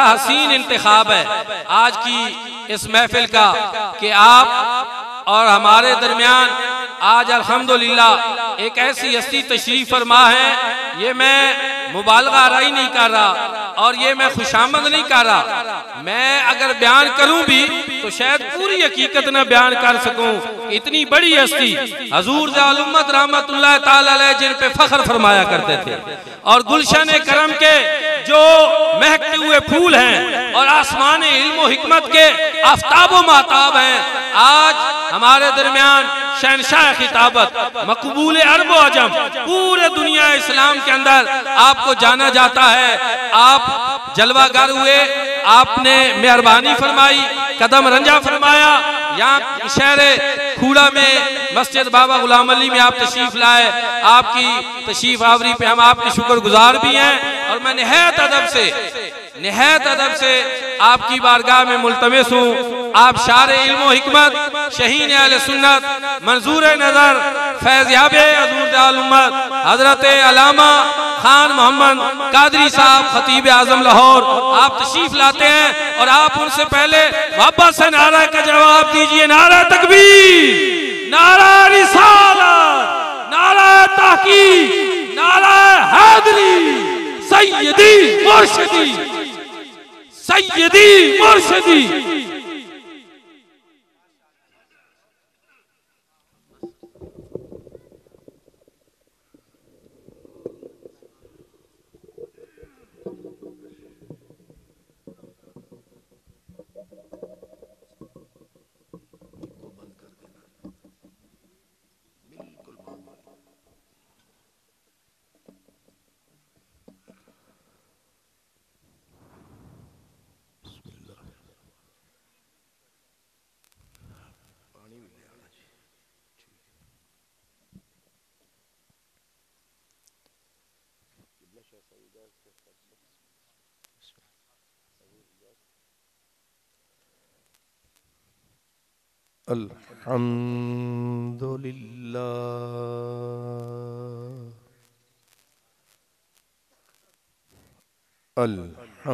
حسین انتخاب ہے آج کی اس محفل کا کہ آپ اور ہمارے درمیان آج الحمدللہ ایک ایسی ہستی تشریف فرما ہے. یہ میں مبالغہ آرائی نہیں کر رہا اور یہ میں خوشامد نہیں کر رہا. میں اگر بیان کروں بھی تو شاید پوری حقیقت نہ بیان کر سکوں. اتنی بڑی ہستی حضور ذال امت رحمت اللہ تعالی علیہ جن پہ فخر فرمایا کرتے تھے اور گلشن کرم کے جو مہکتے ہوئے پھول ہیں اور آسمان علم و حکمت کے آفتاب و مہتاب ہیں. آج ہمارے درمیان شہنشاہ خطابت مقبول عرب و عجم پورے دنیا اسلام کے اندر آپ کو جانا جاتا ہے. آپ جلوہ گر ہوئے, آپ نے مہربانی فرمائی, قدم رنجا فرمایا. یہاں شہر کھوڑا میں مسجد بابا غلام علی میں آپ تشریف لائے. آپ کی تشریف آوری پہ ہم آپ کے شکر گزار بھی ہیں اور میں نہایت ادب سے آپ کی بارگاہ میں ملتمس ہوں. آپ شار علم و حکمت, شہین اہل سنت, منظور نظر, فیض یاب حضور ذال امت حضرت علامہ خان محمد قادری صاحب خطیب اعظم لاہور آپ تشریف لاتے ہیں اور آپ ان سے پہلے محبت سے نعرہ کا جواب دیجئے. نعرہ تکبیر, نعرہ رسالت, نعرہ تحقیق, نعرہ حیدری, سیدی مرشدی, سیدی مرشدی. الحمدللہ الحمدللہ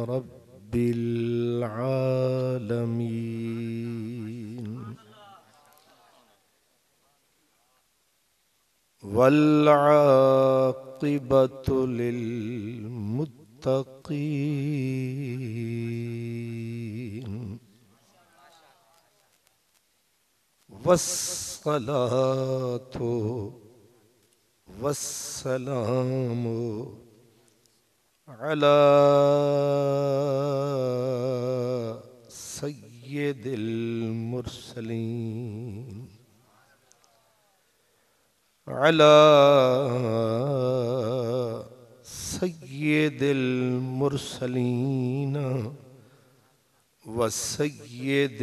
رب العالمین والعاقبۃ للمتقین والصلاة والسلام على سید المرسلین على سید المرسلین وسید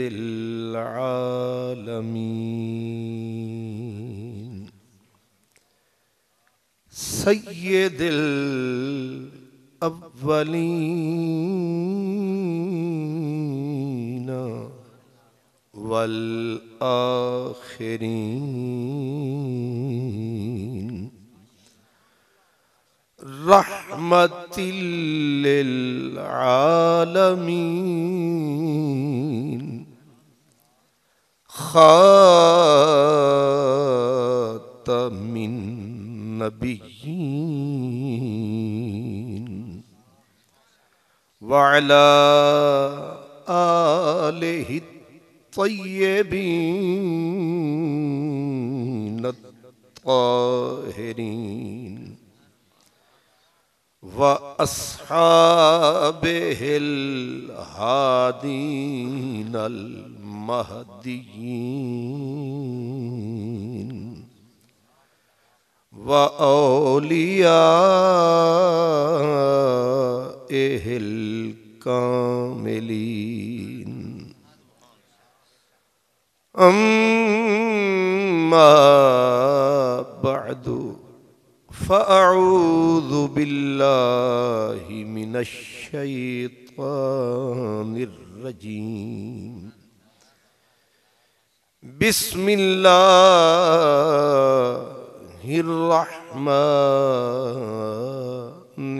العالمین سید الاولین والآخرین رحمت للعالمین خاتم النبیین وعلى آلہ الطیبین الطاہرین وَأَصْحَابِهِ الْهَادِينَ الْمَهْدِيِّينَ وَأَوْلِيَائِهِ الْكَامِلِينَ أَمَّا بَعْدُ فَأَعُوذُ بِاللَّهِ مِنَ الشَّيْطَانِ الرَّجِيمِ بسم اللہ الرحمن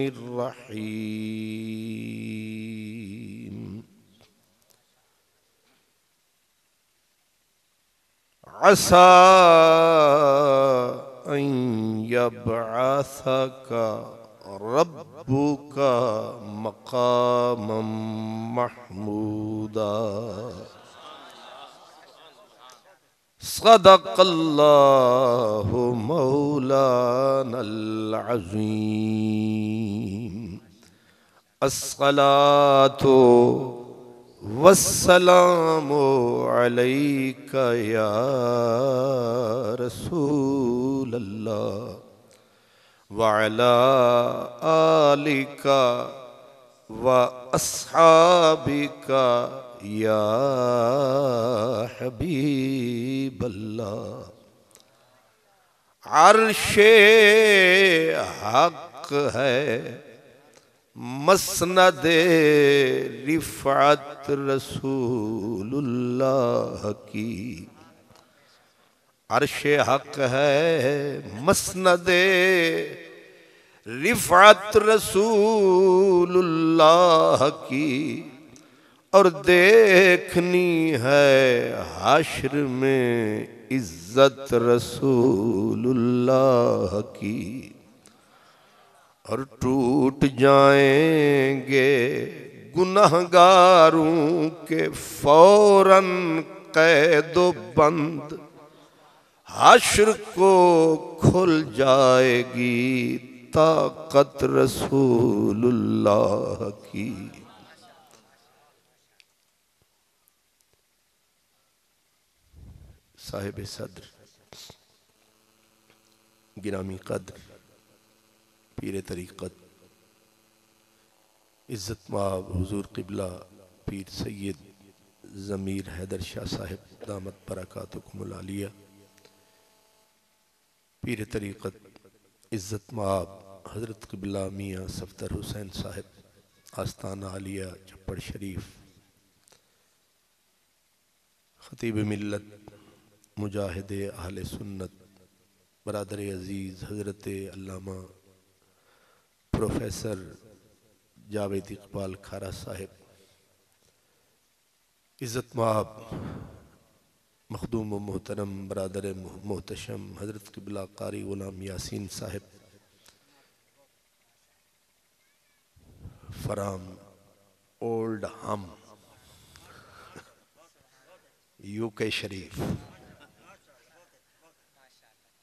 الرحيم عسى أن يبعثك ربك مقاما محمودا صدق الله مولانا العظيم الصلاة والسلام عليك يا رسول الله وعلى آلك وأصحابك یا حبیب اللہ عرش حق ہے مسند رفعت رسول اللہ کی عرش حق ہے مسند رفعت رسول اللہ کی اور دیکھنی ہے حشر میں عزت رسول اللہ کی اور ٹوٹ جائیں گے گنہگاروں کے فوراً قید و بند حشر کو کھل جائے گی طاقت رسول اللہ کی صاحب صدر گرامی قدر پیر طریقت عزت مآب حضور قبلہ پیر سید ضمیر حیدر شاہ صاحب دامت برکاتکم العالیہ پیر طریقت عزت مآب حضرت قبلہ میاں صفدر حسین صاحب آستانہ عالیہ چپڑ شریف خطیب ملت مجاہد اہل سنت برادر عزیز حضرت علامہ پروفیسر جاوید اقبال کھارا صاحب عزت مآب مخدوم و محترم برادر محتشم حضرت قبلہ قاری غلام یاسین صاحب فرام اولڈ ہم یو کے شریف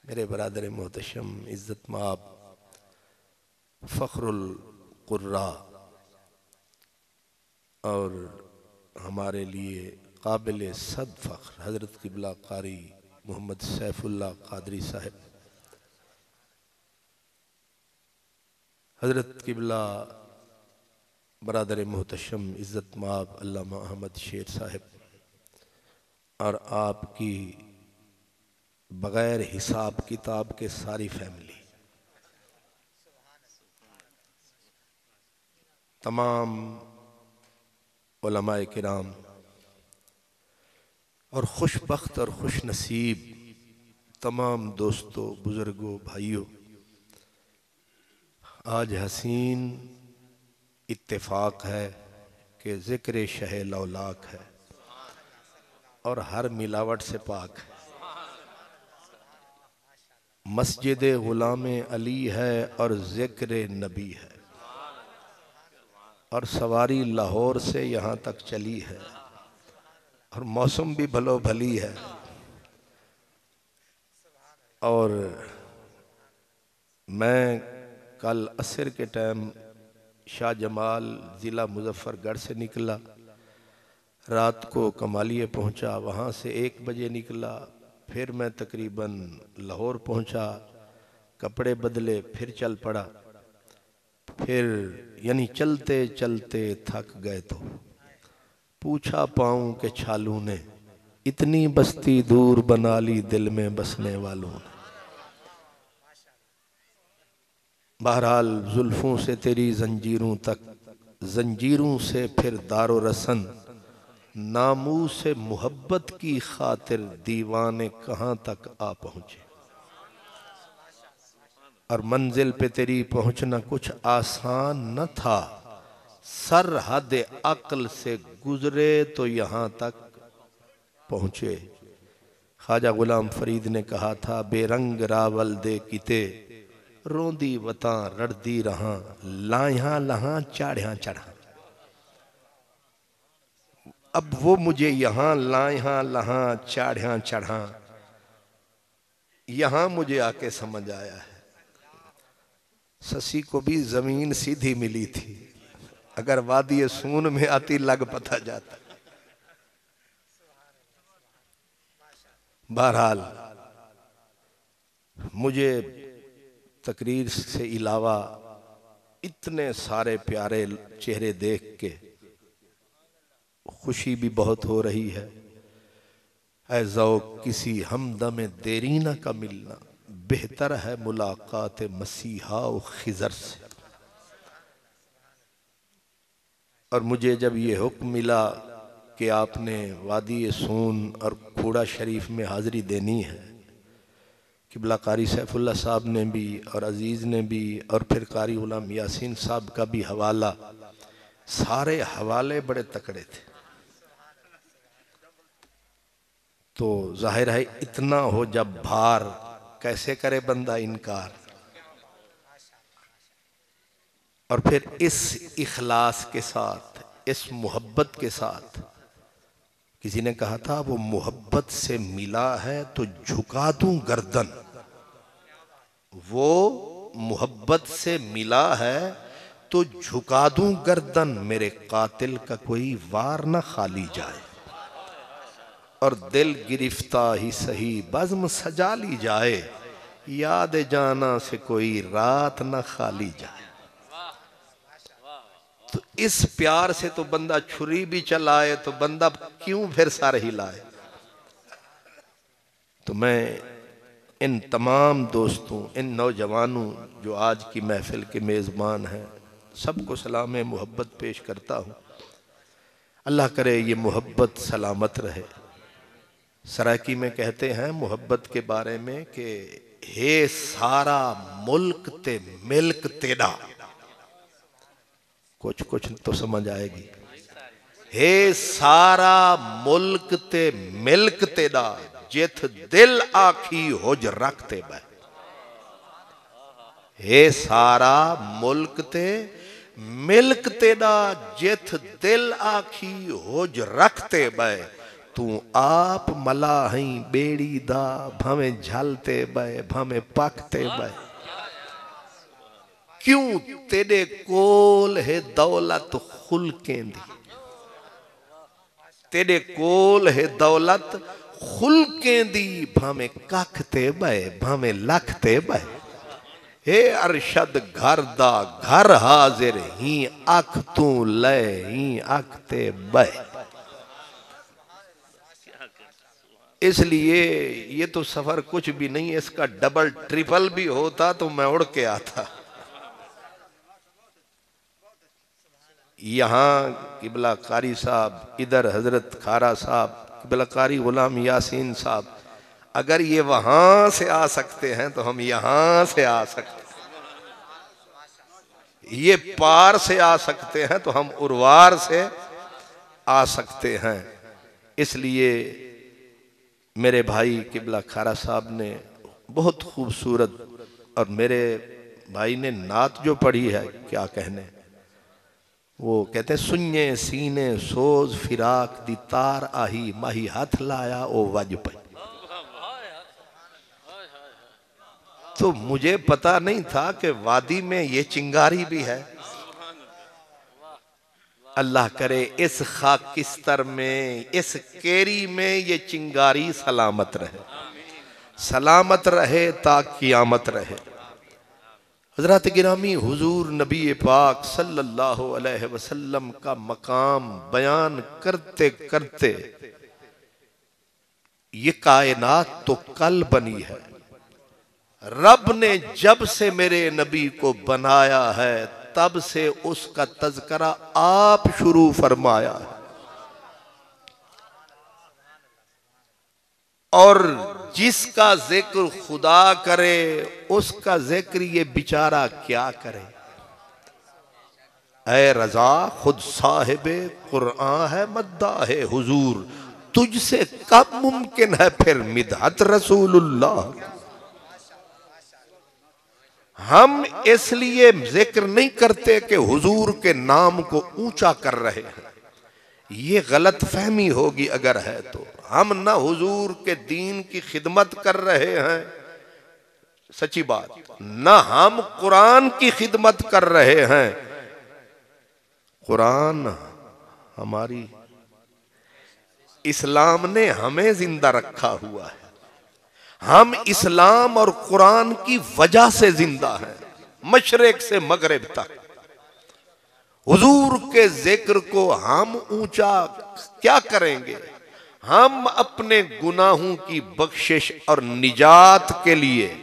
میرے برادر محتشم عزت مآب فخر القراء اور ہمارے لیے قابل صد فخر حضرت قبلہ قاری محمد سیف اللہ قادری صاحب حضرت قبلہ برادر محتشم عزت مآب علامہ احمد شیر صاحب اور آپ کی بغیر حساب کتاب کے ساری فیملی تمام علماء کرام اور خوش بخت اور خوش نصیب تمام دوستوں بزرگوں بھائیوں آج حسین اتفاق ہے کہ ذکر شہ لولاک ہے اور ہر ملاوٹ سے پاک ہے مسجد غلام علی ہے اور ذکر نبی ہے اور سواری لاہور سے یہاں تک چلی ہے اور موسم بھی بھلو بھلی ہے اور میں کل عصر کے ٹائم شاہ جمال ضلع مظفر گڑھ سے نکلا رات کو کمالیہ پہنچا وہاں سے 1 بجے نکلا پھر میں تقریباً لاہور پہنچا کپڑے بدلے پھر چل پڑا پھر یعنی چلتے چلتے تھک گئے تو پوچھا پاؤں کہ چھالوں نے اتنی بستی دور بنا لی دل میں بسنے والوں نے بہرحال زلفوں سے تیری زنجیروں تک زنجیروں سے پھر دار و رسن ناموس سے محبت کی خاطر دیوانے کہاں تک آ پہنچے اور منزل پہ تیری پہنچنا کچھ آسان نہ تھا، سرحد عقل سے گزرے تو یہاں تک پہنچے۔ خواجہ غلام فرید نے کہا تھا، بے رنگ راول دے کتے روندی وطاں رڑدی رہاں، لائیاں لہاں چاڑیاں چڑھاں۔ اب وہ مجھے یہاں لائیاں لہاں چاڑیاں چڑھاں یہاں مجھے آ کے سمجھ آیا ہے، سسی کو بھی زمین سیدھی ملی تھی، اگر وادی سون میں آتی لگ پتہ جاتا۔ بہرحال مجھے تقریر سے علاوہ اتنے سارے پیارے چہرے دیکھ کے خوشی بھی بہت ہو رہی ہے۔ اے ذوق کسی ہمدم دیرینہ کا ملنا، بہتر ہے ملاقات مسیحا و خضر سے۔ اور مجھے جب یہ حکم ملا کہ آپ نے وادی سون اور کھوڑا شریف میں حاضری دینی ہے، قبلہ قاری سیف اللہ صاحب نے بھی اور عزیز نے بھی اور پھر قاری غلام یاسین صاحب کا بھی حوالہ، سارے حوالے بڑے تکڑے تھے۔ تو ظاہر ہے اتنا ہو جب بھار، کیسے کرے بندہ انکار۔ اور پھر اس اخلاص کے ساتھ، اس محبت کے ساتھ، کسی نے کہا تھا وہ محبت سے ملا ہے تو جھکا دوں گردن، وہ محبت سے ملا ہے تو جھکا دوں گردن، میرے قاتل کا کوئی وار نہ خالی جائے، اور دل گرفتہ ہی سہی بزم سجا لی جائے، یاد جانا سے کوئی رات نہ خالی جائے۔ تو اس پیار سے تو بندہ چھری بھی چلائے تو بندہ کیوں پھر سر ہی لائے۔ تو میں ان تمام دوستوں، ان نوجوانوں جو آج کی محفل کے میزبان ہیں، سب کو سلام محبت پیش کرتا ہوں۔ اللہ کرے یہ محبت سلامت رہے۔ سرائکی میں کہتے ہیں محبت کے بارے میں کہ ہے سارا ملک تے ملک تیڑا، کچھ تو سمجھ آئے گی۔ ہے سارا ملک تے ملک تیڑا، جت دل آکھی ہوج رکھتے بے۔ ہے سارا ملک تے ملک تیڑا، جت دل آکھی ہوج رکھتے بے، تو آپ ملا ہیں بیڑی دا، بھامیں جھلتے بے بھامیں پاکتے بے۔ کیوں تیرے کول ہے دولت خلقیں دی، تیرے کول ہے دولت خلقیں دی، بھامیں کاکھتے بے بھامیں لکھتے بے۔ اے ارشد گھر دا گھر حاضر ہی اکھ تو لے ہی اکھتے بے۔ اس لیے یہ تو سفر کچھ بھی نہیں، اس کا ڈبل ٹریپل بھی ہوتا تو میں اڑ کے آتا۔ یہاں قبلہ قاری صاحب، ادھر حضرت کھارا صاحب، قبلہ قاری غلام یاسین صاحب، اگر یہ وہاں سے آ سکتے ہیں تو ہم یہاں سے آ سکتے ہیں، یہ پار سے آ سکتے ہیں تو ہم اروار سے آ سکتے ہیں۔ اس لیے میرے بھائی قبلہ کھارا صاحب نے بہت خوبصورت، اور میرے بھائی نے نعت جو پڑھی ہے کیا کہنے، وہ کہتے ہیں سنجے سینے سوز فراق دی تار آہی، ماہی ہاتھ لایا او وج پہ۔ تو مجھے پتا نہیں تھا کہ وادی میں یہ چنگاری بھی ہے۔ اللہ کرے اس خاکستر میں، اس کیری میں یہ چنگاری سلامت رہے، سلامت رہے تا قیامت رہے۔ حضرات گرامی، حضور نبی پاک صلی اللہ علیہ وسلم کا مقام بیان کرتے کرتے یہ کائنات تو کل بنی ہے۔ رب نے جب سے میرے نبی کو بنایا ہے تب سے اس کا تذکرہ آپ شروع فرمایا ہے، اور جس کا ذکر خدا کرے اس کا ذکر یہ بیچارہ کیا کرے. اے رضا خود صاحب قرآن ہے مداح حضور، تجھ سے کب ممکن ہے پھر مدحت رسول اللہ. ہم اس لیے ذکر نہیں کرتے کہ حضور کے نام کو اونچا کر رہے ہیں، یہ غلط فہمی ہوگی اگر ہے تو. ہم نہ حضور کے دین کی خدمت کر رہے ہیں، سچی بات، نہ ہم قرآن کی خدمت کر رہے ہیں. قرآن ہماری، اسلام نے ہمیں زندہ رکھا ہوا ہے. ہم اسلام اور قرآن کی وجہ سے زندہ ہیں، مشرق سے مغرب تک. حضور کے ذکر کو ہم اونچا کیا کریں گے؟ ہم اپنے گناہوں کی بخشش اور نجات کے لیے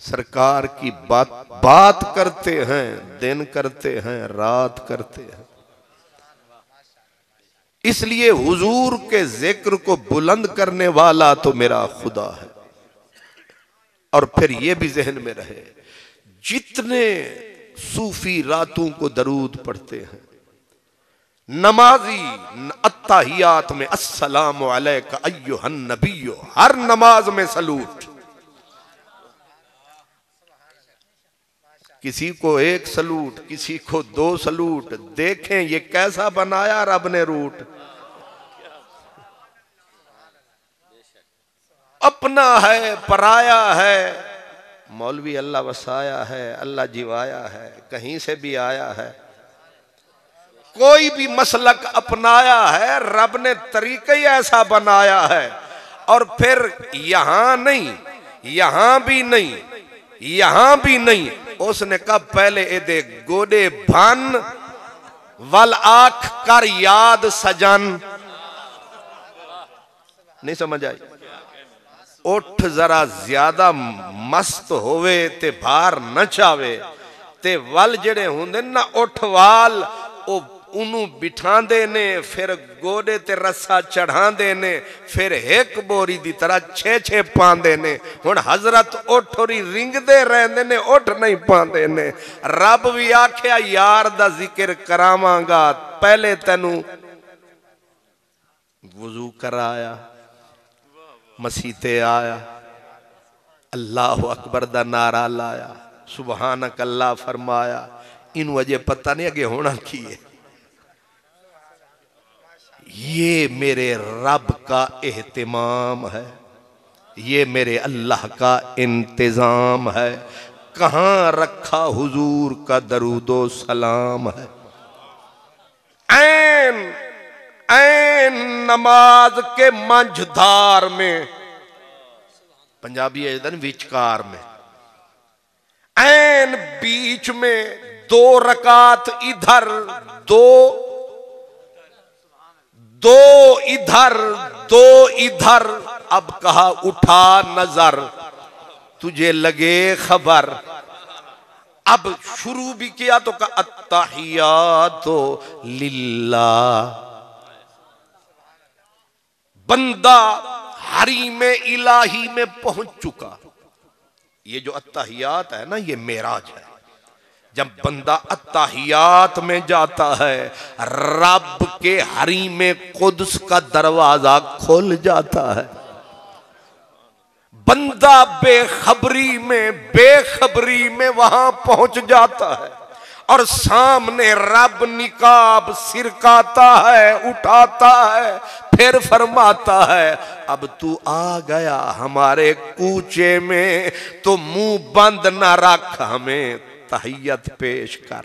سرکار کی بات کرتے ہیں، دن کرتے ہیں، رات کرتے ہیں. اس لیے حضور کے ذکر کو بلند کرنے والا تو میرا خدا ہے. اور پھر یہ بھی ذہن میں رہے، جتنے صوفی راتوں کو درود پڑھتے ہیں، نمازی التحیات میں السلام علیکہ ایھا النبی، ہر نماز میں سلوٹ. کسی کو ایک سلوٹ، کسی کو 2 سلوٹ. دیکھیں یہ کیسا بنایا رب نے روٹ. اپنا ہے پرایا ہے، مولوی اللہ وسایا ہے، اللہ جیوایا ہے، کہیں سے بھی آیا ہے. کوئی بھی مسلک اپنایا ہے، رب نے طریقہ ہی ایسا بنایا ہے. اور پھر یہاں نہیں، یہاں بھی نہیں، یہاں بھی نہیں. اس نے کہا پہلے ادے گوڑے بھن والآنکھ کر یاد سجن. نہیں سمجھ آئی؟ اٹھ ذرا زیادہ مست ہوئے تے بھار نہ چاہے تے ول جڑے ہوندے نا اٹھ وال انہوں بٹھان دینے، پھر گوڑے تے رسا چڑھان دینے، پھر ایک بوری دی طرح 6 پان دینے. ہن حضرت اٹھ ہوری رنگ دے رہنے نے، اٹھ نہیں پان دینے. رب بھی آکھیا یار دا ذکر کراواں گا، پہلے تینوں وضو کرایا، مسیتے آیا، اللہ اکبر دا نعرہ لایا، سبحانک اللہ فرمایا. انہوں وجہ پتہ نہیں اگے ہونا کی ہے. یہ میرے رب کا اہتمام ہے، یہ میرے اللہ کا انتظام ہے. کہاں رکھا حضور کا درود و سلام ہے. این نماز کے منجھدار میں، پنجابی ایدن وچکار میں، این بیچ میں 2 رکعت ادھر، 2 ادھر 2 ادھر. اب کہا اٹھا نظر تجھے لگے خبر. اب شروع بھی کیا تو کہا التحیات للہ. بندہ حریم الہی میں پہنچ چکا. یہ جو التحیات ہے نا، یہ معراج ہے. جب بندہ التحیات میں جاتا ہے، رب کے حریم قدس کا دروازہ کھل جاتا ہے. بندہ بے خبری میں وہاں پہنچ جاتا ہے، اور سامنے رب نقاب سرکاتا ہے، اٹھاتا ہے، پھر فرماتا ہے اب تو آ گیا ہمارے کوچے میں تو منہ بند نہ رکھ، ہمیں تحیت پیش کر.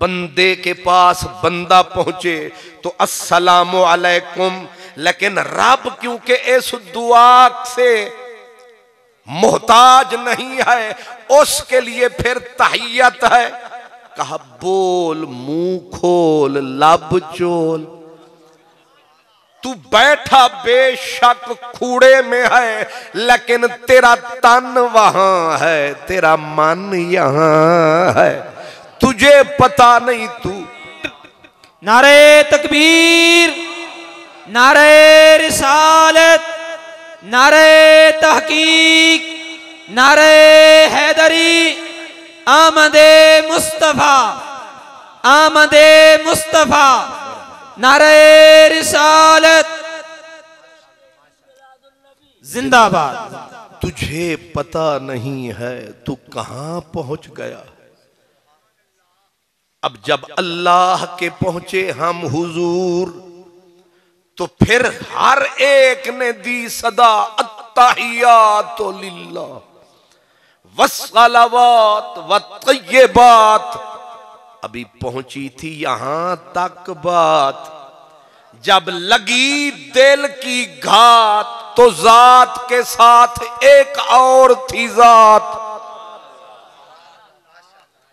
بندے کے پاس بندہ پہنچے تو السلام علیکم. لیکن رب کیونکہ اس دعا سے محتاج نہیں ہے، اس کے لیے پھر تحیت ہے. کہا بول منہ کھول لب چول. تو بیٹھا بے شک کھوڑے میں ہے، لیکن تیرا تن وہاں ہے، تیرا من یہاں ہے. تجھے پتا نہیں. تو نعرہ تکبیر، نعرہ رسالت، نعرہ تحقیق، نعرہ حیدری، آمد مصطفیٰ، آمد مصطفیٰ، نعرہ رسالت زندہ باد۔ تجھے پتہ نہیں ہے تو کہاں پہنچ گیا، اب جب اللہ کے پہنچے ہم حضور تو پھر ہر ایک نے دی صدا التحیات للہ والصلوات والطیبات۔ ابھی پہنچی تھی یہاں تک بات، جب لگی دل کی گھات تو ذات کے ساتھ ایک اور تھی ذات۔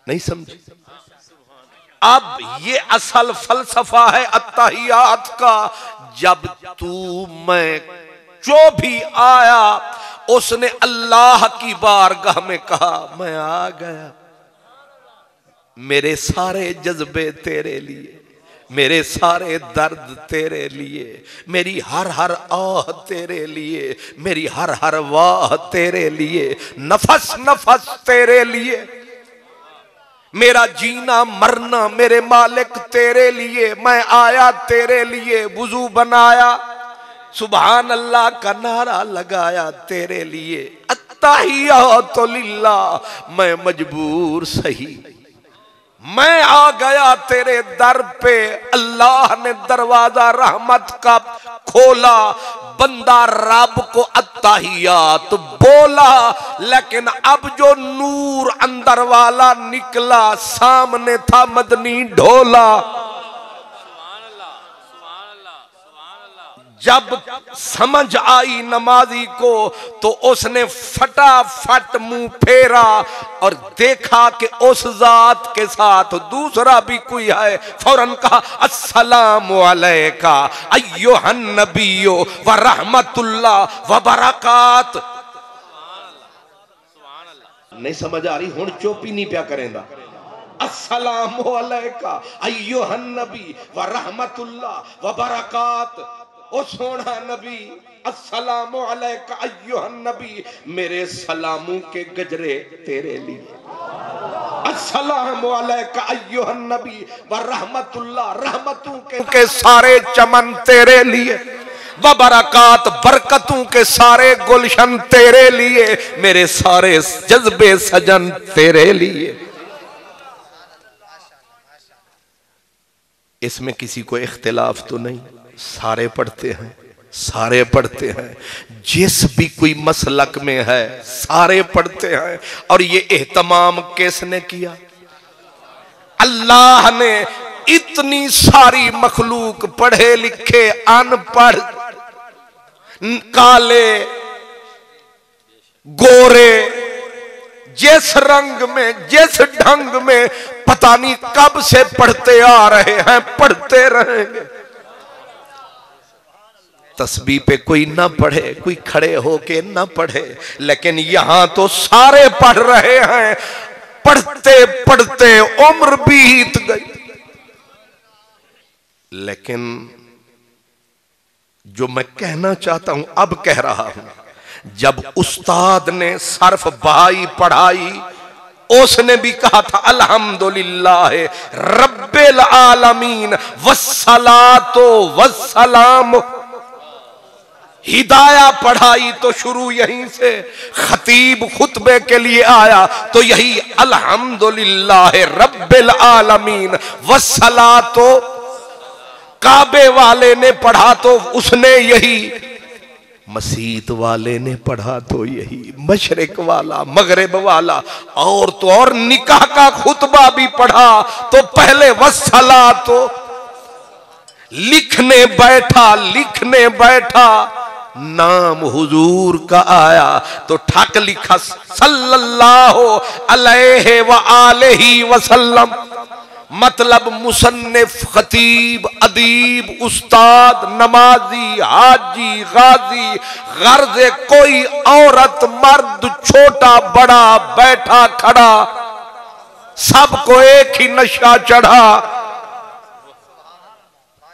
نہیں سمجھے؟ اب یہ اصل فلسفہ ہے التحیات کا۔ جب تو میں جو بھی آیا اس نے اللہ کی بارگاہ میں کہا میں آ گیا، میرے سارے جذبے تیرے لیے، میرے سارے درد تیرے لیے، میری ہر ہر آہ تیرے لیے، میری ہر ہر واہ تیرے لیے، نفس نفس تیرے لیے، میرا جینا مرنا میرے مالک تیرے لیے، میں آیا تیرے لیے، وضو بنایا، سبحان اللہ کا نعرہ لگایا تیرے لیے، التحیات للہ، میں مجبور سہی، میں آ گیا تیرے در پہ۔ اللہ نے دروازہ رحمت کا کھولا، بندہ رب کو التحیات بولا، لیکن اب جو نور اندر والا نکلا سامنے تھا مدنی ڈھولا۔ جب سمجھ آئی نمازی کو تو اس نے فٹافٹ منہ پھیرا اور دیکھا کہ اس ذات کے ساتھ دوسرا بھی کوئی ہے، فوراً کہا السلام علیکہ ایھا النبی ورحمت اللہ وبرکاتہ۔ نہیں سمجھ آ رہی؟ ہن چوپی نہیں پیا کریں دا، السلام علیکہ ایھا النبی ورحمت اللہ وبرکاتہ۔ او سونا نبی، السلام علیکہ ایھا النبی، میرے سلاموں کے گجرے تیرے لیے، السلام علیکہ ایھا النبی ورحمت اللہ، رحمتوں کے سارے چمن تیرے لیے، وبرکات برکتوں کے سارے گلشن تیرے لیے، میرے سارے جذبے سجن تیرے لیے۔ اس میں کسی کو اختلاف تو نہیں، سارے پڑھتے ہیں، سارے پڑھتے ہیں، جس بھی کوئی مسلک میں ہے سارے پڑھتے ہیں۔ اور یہ اہتمام کس نے کیا؟ اللہ نے۔ اتنی ساری مخلوق، پڑھے لکھے ان پڑھ، کالے گورے، جس رنگ میں جس ڈھنگ میں، پتہ نہیں کب سے پڑھتے آ رہے ہیں، پڑھتے رہیں گے۔ تسبیح پہ کوئی نہ پڑھے، کوئی کھڑے ہو کے نہ پڑھے، لیکن یہاں تو سارے پڑھ رہے ہیں، پڑھتے پڑھتے عمر بیت گئی۔ لیکن جو میں کہنا چاہتا ہوں اب کہہ رہا ہوں، جب استاد نے صرف بہائی پڑھائی، اس نے بھی کہا تھا الحمدللہ رب العالمین والصلاۃ والسلام۔ ہدایہ پڑھائی تو شروع یہیں سے، خطیب خطبے کے لیے آیا تو یہی الحمدللہ رب العالمین والصلاۃ، کعبے والے نے پڑھا تو اس نے یہی، مسجد والے نے پڑھا تو یہی، مشرق والا مغرب والا، اور تو اور نکاح کا خطبہ بھی پڑھا تو پہلے والصلاۃ۔ لکھنے بیٹھا نام حضور کا آیا تو ٹھک لکھا صلی اللہ علیہ وآلہ وسلم۔ مطلب مصنف، خطیب، ادیب، استاد، نمازی، حاجی، غازی، غرض کوئی عورت مرد چھوٹا بڑا بیٹھا کھڑا، سب کو ایک ہی نشہ چڑھا،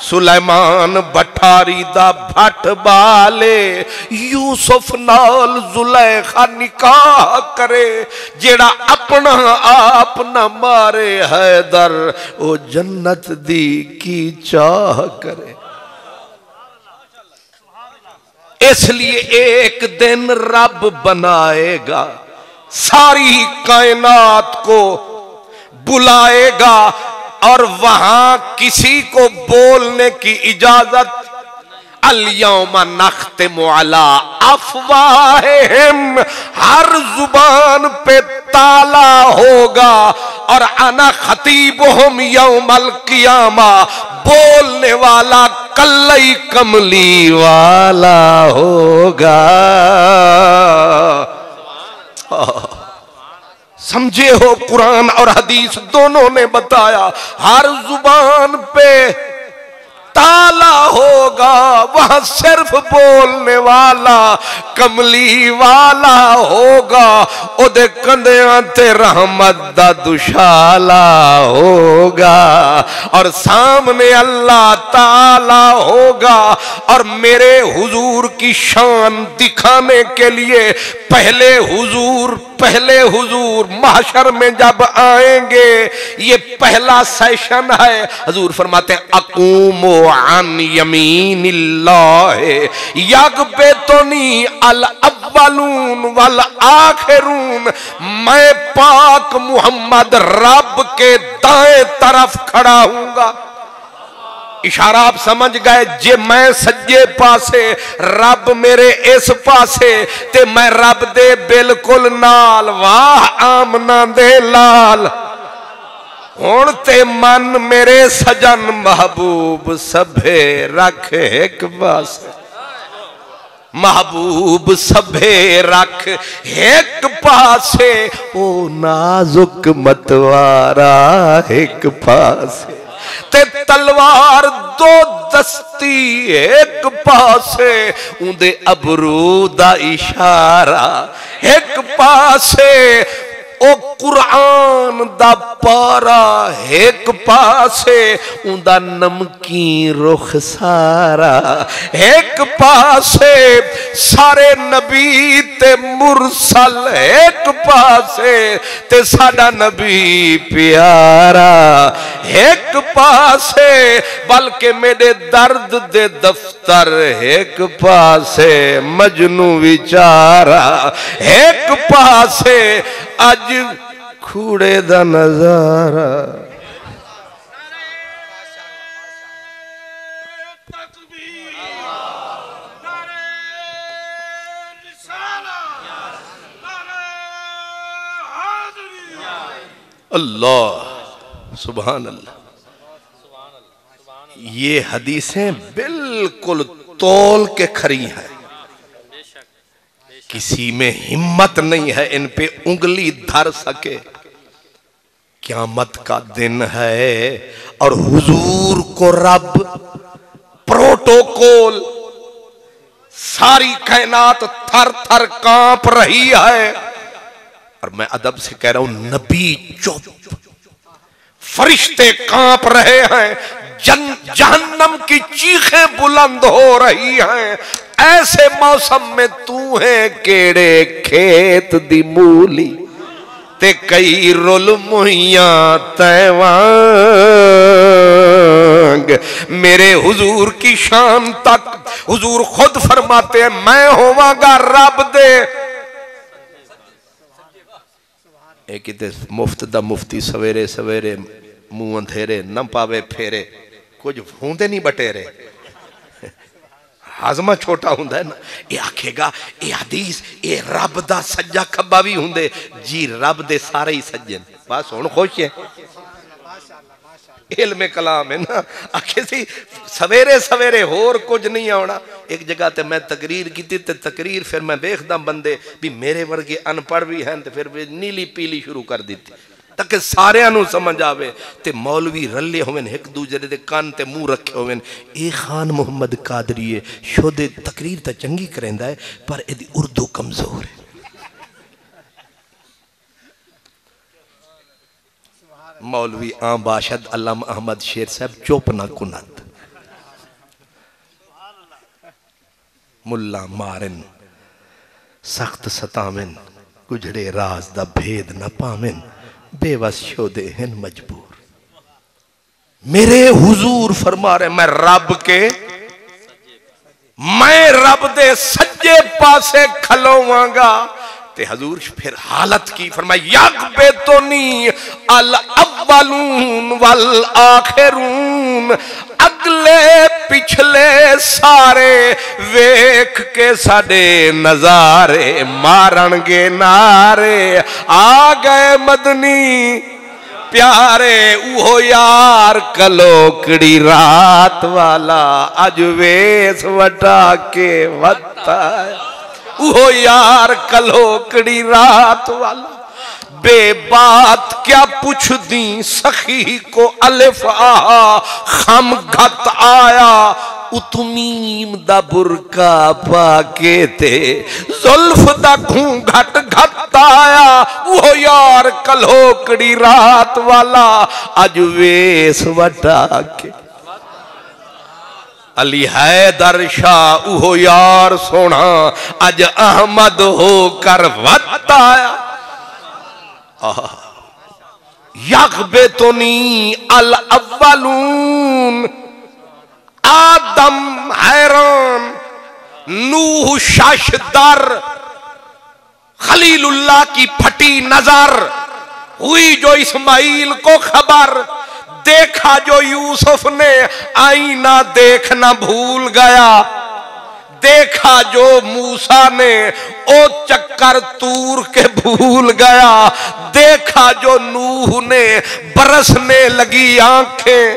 سلیمان بٹھاری دا بھٹ بالے یوسف نال زلیخا نکاح کرے جیڑا اپنا آپ نہ مارے حیدر او جنت دی کی چاہ کرے اس لیے ایک دن رب بنائے گا ساری کائنات کو بلائے گا اور وہاں کسی کو بولنے کی اجازت الیوم نختم علی افواہہم ہر زبان پہ تالا ہوگا اور انا خطیبہم یوم القیامہ بولنے والا کلئی کملی والا ہوگا سمجھے ہو قرآن اور حدیث دونوں نے بتایا ہر زبان پہ تالا ہوگا وہاں صرف بولنے والا کملی والا ہوگا او دے کندیاں تے رحمت دا دشالا ہوگا اور سامنے اللہ تعالی ہوگا اور میرے حضور کی شان دکھانے کے لیے پہلے حضور محشر میں جب آئیں گے یہ پہلا سیشن ہے حضور فرماتے ہیں اقوم عن یمین اللہ یغبطنی الاولون والآخرون میں پاک محمد رب کے دائیں طرف کھڑا ہوں گا اشارہ آپ سمجھ گئے جے میں سجے پاسے رب میرے اس پاسے تے میں رب دے بالکل نال واہ آمنہ دے لال ہون تے من میرے سجن محبوب سبھے رکھ ایک پاسے محبوب سبھے رکھ ایک پاسے او نازک متوارا ایک پاسے تے تلوار دو دستی ایک پاسے اندے ابرو دا اشارہ ایک پاسے او قرآن دا پارا ایک پاسے اندہ نمکین رخ سارا ایک پاسے سارے نبی تے مرسل ایک پاسے تے ساڑا نبی پیارا ایک پاسے بلکہ میرے درد دے دفتر ایک پاسے مجنو وچارا ایک پاسے اج کھوڑے دا نظارہ اللہ سبحان اللہ یہ حدیثیں بالکل تول کے کھری ہیں کسی میں ہمت نہیں ہے ان پہ انگلی دھر سکے قیامت کا دن ہے اور حضور کو رب پروٹوکول ساری کائنات تھر تھر کانپ رہی ہے اور میں ادب سے کہہ رہا ہوں نبی چپ فرشتے کانپ رہے ہیں جہنم کی چیخیں بلند ہو رہی ہیں ایسے موسم میں تو ہے کیڑے کھیت دی مولی تے کئی رول مہیاں تیوانگ میرے حضور کی شان تک حضور خود فرماتے ہیں میں ہوا گا رب دے ایک تے مفت دا مفتی سویرے سویرے منہ اندھیرے نہ پاوے پھیرے کچھ ہوندے نہیں بٹیرے ہاضمہ چھوٹا ہوندہ ہے نا یہ آکھے گا یہ حدیث یہ رب دا سجا کھبا بھی ہوندے جی رب دے سارے ہی سجن بس ہون خوش ہے علم کلام ہے نا آکھے سی سویرے سویرے ہور کچھ نہیں آونا ایک جگہ تے میں تقریر کی تھی تے تقریر پھر میں دیکھ دا بندے بھی میرے ورگے ان پڑھ بھی ہیں تے پھر نیلی پیلی شروع کر دیتی تاکہ سارے انہوں سمجھ آوے تے مولوی رلے ہوئے ایک دوجرے دے کان تے منہ رکھے ہوئے اے خان محمد قادری ہے شودے تقریر تا چنگی کریں ہے پر ایدی اردو کمزور ہے مولوی آن باشد علامہ احمد شیر صاحب چوپ نہ کنت ملا مارن سخت ستامن گجڑے راز دا بھید نہ پامن بے وس شودے ہیں مجبور میرے حضور فرما رہے میں رب دے سجے پاسے کھلواں گا تے حضور پھر حالت کی فرمایا یغبطنی الاولون والآخرون اگلے پچھلے سارے ویکھ کے ساڈے نظارے مارنگے نارے آ گئے مدنی پیارے اوہو یار کلوکڑی رات والا اج ویس وٹا کے وطا اوہو یار کلوکڑی رات والا بے بات کیا پوچھ دیں سخی کو الف آہا خم گھت آیا اتمیم دا برکا پاکے تے زلف دا گھوں گھٹ گھت آیا وہ یار کلوکڑی رات والا اج ویس وٹا کے علی حیدر شاہ وہ یار سونا اج احمد ہو کر وط آیا یغبطنی الاولون آدم حیران نوح شش در خلیل اللہ کی پھٹی نظر ہوئی جو اسماعیل کو خبر دیکھا جو یوسف نے آئینہ دیکھنا بھول گیا دیکھا جو موسیٰ نے او چکر تور کے بھول گیا دیکھا جو نوح نے برسنے لگی آنکھیں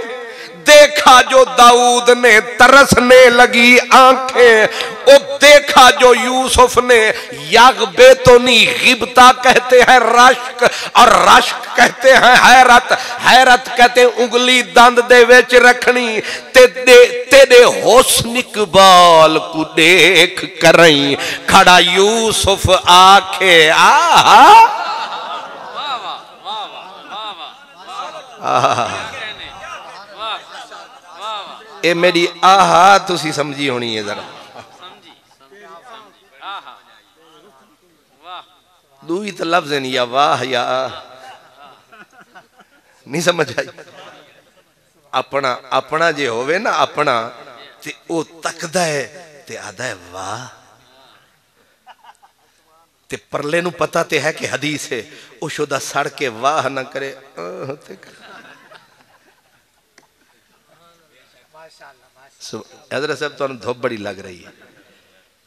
دیکھا جو داؤد نے ترسنے لگی آنکھیں او دیکھا جو یوسف نے یغبطنی غبطہ کہتے ہیں رشک اور رشک کہتے ہیں حیرت حیرت کہتے ہیں انگلی دند دے ویچ رکھنی تیرے حسن اقبال کو دیکھ کریں کھڑا یوسف آکھے اے میری آہا تسی سمجھی ہونی ہے ذرا دوئی تو لفظ نہیں یا واہ یا نہیں سمجھ آئی اپنا جے ہوئے نا اپنا تے او تکدہ ہے تے آدھا ہے واہ تے پرلے نو پتا تے ہے کہ حدیث ہے او شدہ سڑ کے واہ نہ کرے حضرت صاحب تو انہوں دھوپ بڑی لگ رہی ہے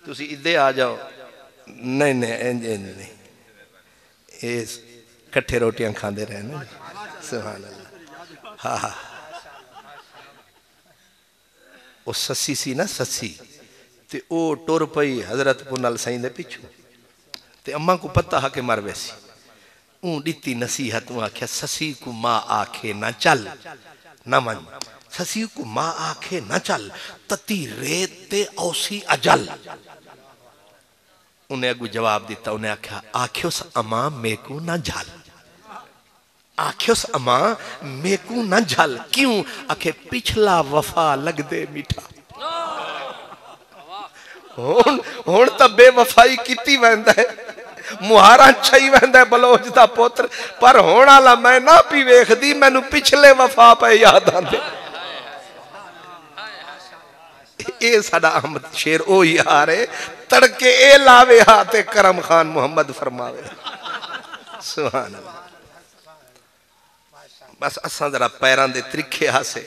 تسی ادھے آ جاؤ نہیں کٹھے روٹیاں کھاندے رہے نا سبحان اللہ ہاں وہ سسی سی نا سسی تے او ٹور پئی حضرت پنال سائیں دے پیچھو تے اماں کو پتہ ہا کہ مر ویسی اون ڈیتی نصیحت وہاں کیا سسی کو ماں آکھے نہ چل نہ من سسی کو ماں آکھے نہ چل تتی ریت تے اوسی اجل انہیں اگو جواب دیتا انہیں آکھا آکھیوس اماں میں کو نہ جھل آکھیوس اماں میں کو نہ جھل کیوں آکھے پچھلا وفا لگ دے میٹھا ہون تا بے وفائی کیتی ویندہ ہے مہارا چھئی ویندہ ہے بلوچ دا پوتر پر ہونا لا میں نہ پی ویخ دی میں نو پچھلے وفا پہ یاد آن دے اے ساڑا احمد شیر او ہی آرے تڑکے اے لاوے ہاتے کرم خان محمد فرماوے سبحان اللہ بس اساں ذرا پیران دے ترکھے ہاسے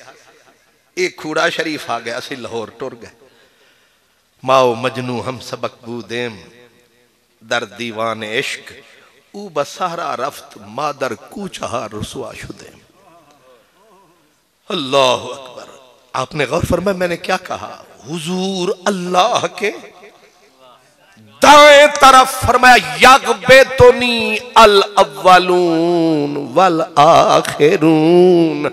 ایک کھوڑا شریف آ گئے اسی لاہور ٹور گئے ماؤ مجنو ہم سبق بو دیم در دیوان عشق او بسارا رفت مادر کوچہا رسوا شدیم اللہ اکبر آپ نے غور فرمایا میں نے کیا کہا حضور اللہ کے دائیں طرف فرمایا یغبطنی الاولون والآخرون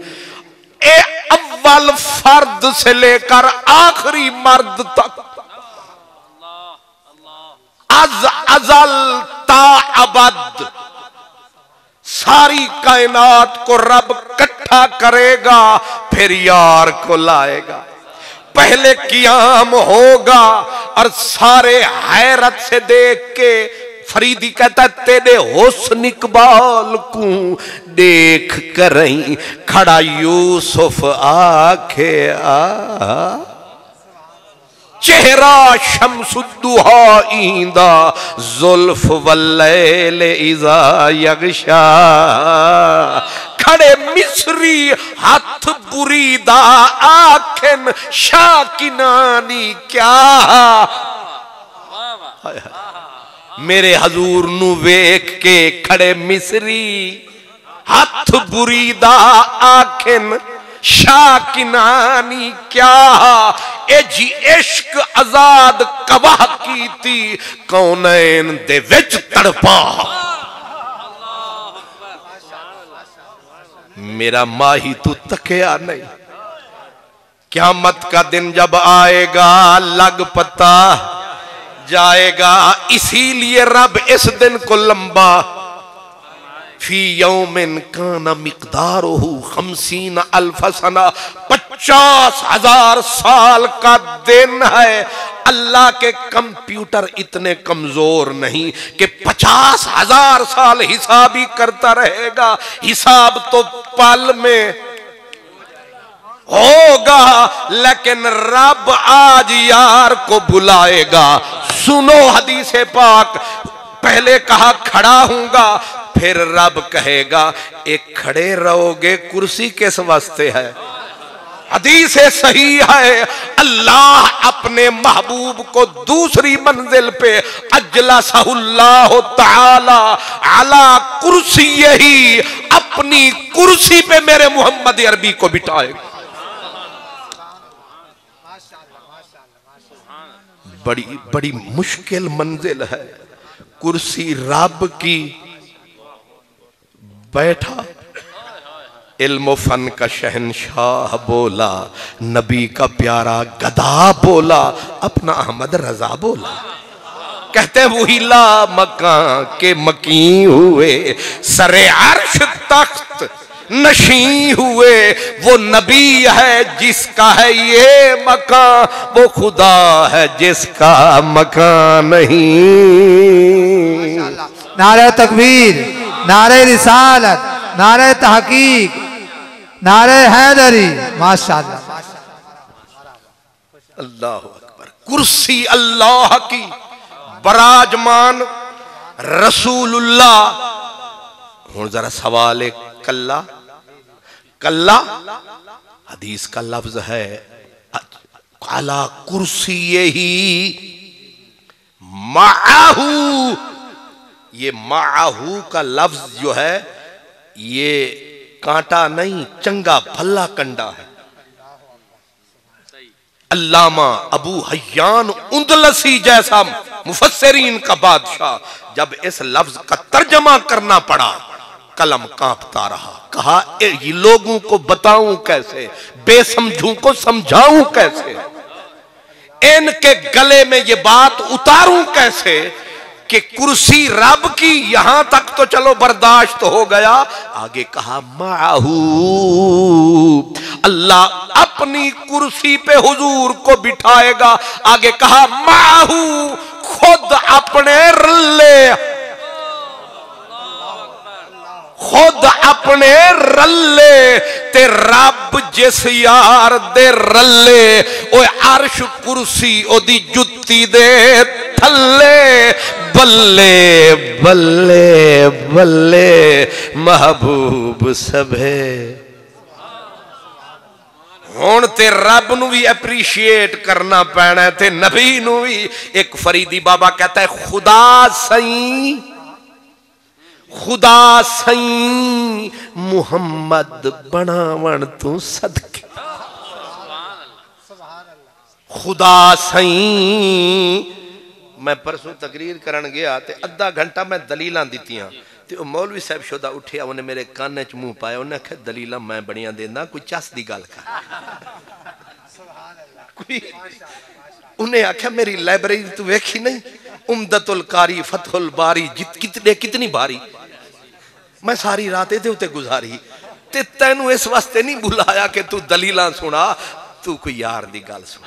اے اول فرد سے لے کر آخری مرد تک از ازل تا ابد ساری کائنات کو رب کٹھا کرے گا پھر یار کو لائے گا پہلے قیام ہوگا اور سارے حیرت سے دیکھ کے فریدی کہتا ہے تیرے حسن اقبال کو دیکھ کر کھڑا یوسف آکھے چہرہ شمس الدہا ایندہ زلف واللیل اذا یغشا کھڑے مصری ہاتھ بریدہ آنکھن شاکنانی کیا میرے حضور نو ویکھ کے کھڑے مصری ہاتھ بریدہ آنکھن شاکنانی کیا اے جی عشق آزاد کواہ کی تھی کونین دے وچ تڑپا میرا ماہی تو تکیا نہیں قیامت کا دن جب آئے گا لگ پتا جائے گا اسی لیے رب اس دن کو لمبا فی یوم کان مقدارہ 50,000 سنہ 50,000 سال کا دن ہے اللہ کے کمپیوٹر اتنے کمزور نہیں کہ 50,000 سال حساب ہی کرتا رہے گا حساب تو پل میں ہوگا لیکن رب آج یار کو بلائے گا سنو حدیث پاک پہلے کہا کھڑا ہوں گا پھر رب کہے گا ایک کھڑے رہو گے کرسی کس واسطے ہے حدیث صحیح ہے اللہ اپنے محبوب کو دوسری منزل پہ اجلسہ اللہ تعالی علی کرسی ہی اپنی کرسی پہ میرے محمد عربی کو بٹھائے گا بڑی مشکل منزل ہے کرسی رب کی بیٹھا علم و فن کا شہنشاہ بولا نبی کا پیارا گدا بولا اپنا احمد رضا بولا کہتے ہیں وہی لا مکان کے مکین ہوئے سر عرش تخت نشین ہوئے وہ نبی ہے جس کا ہے یہ مکان وہ خدا ہے جس کا مکان نہیں نعرہ تکبیر نعرہ رسالت نعرہ تحقیق نعرہ حیدری ماشاءاللہ اللہ اکبر کرسی اللہ کی براجمان رسول اللہ ہوں ذرا سوال کلا کلا حدیث کا لفظ ہے علی کرسی ہی معہو یہ معہو کا لفظ جو ہے یہ کانٹا نہیں چنگا بھلا کنڈا ہے علامہ ابو حیان اندلسی جیسا مفسرین کا بادشاہ جب اس لفظ کا ترجمہ کرنا پڑا قلم کانپتا رہا کہا یہ لوگوں کو بتاؤں کیسے بے سمجھوں کو سمجھاؤں کیسے ان کے گلے میں یہ بات اتاروں کیسے کہ کرسی رب کی یہاں تک تو چلو برداشت ہو گیا آگے کہا معہو اللہ اپنی کرسی پہ حضور کو بٹھائے گا آگے کہا معہو خود اپنے رلے خود اپنے رلے تے رب جس یار دے رلے اوہ عرش کرسی او دی جتی دے تھلے بلے بلے بلے محبوب سبھے ہون تے رب نو بھی اپریشیٹ کرنا پینا ہے تے نبی نو بھی ایک فریدی بابا کہتا ہے خدا سائیں خدا سائیں محمد بناون تو صدقے خدا سائیں میں پرسوں تقریر کرن گیا تے ادھا گھنٹہ میں دلیلاں دیتی ہیں تے مولوی صاحب شدہ اٹھیا انہیں میرے کانے چ منہ پایا انہیں کہا دلیلاں میں بڑیاں دینا کوئی چاس دی گال کا کوئی انہیں آکھا میری لائبریری تو ویکھی نہیں امدت القاری فتح الباری کتنی باری میں ساری راتیں تھے ہوتے گزاری تے تینوں اس واسطے نہیں بلایا کہ تو دلیلاں سنا تو کوئی یار دی گل سن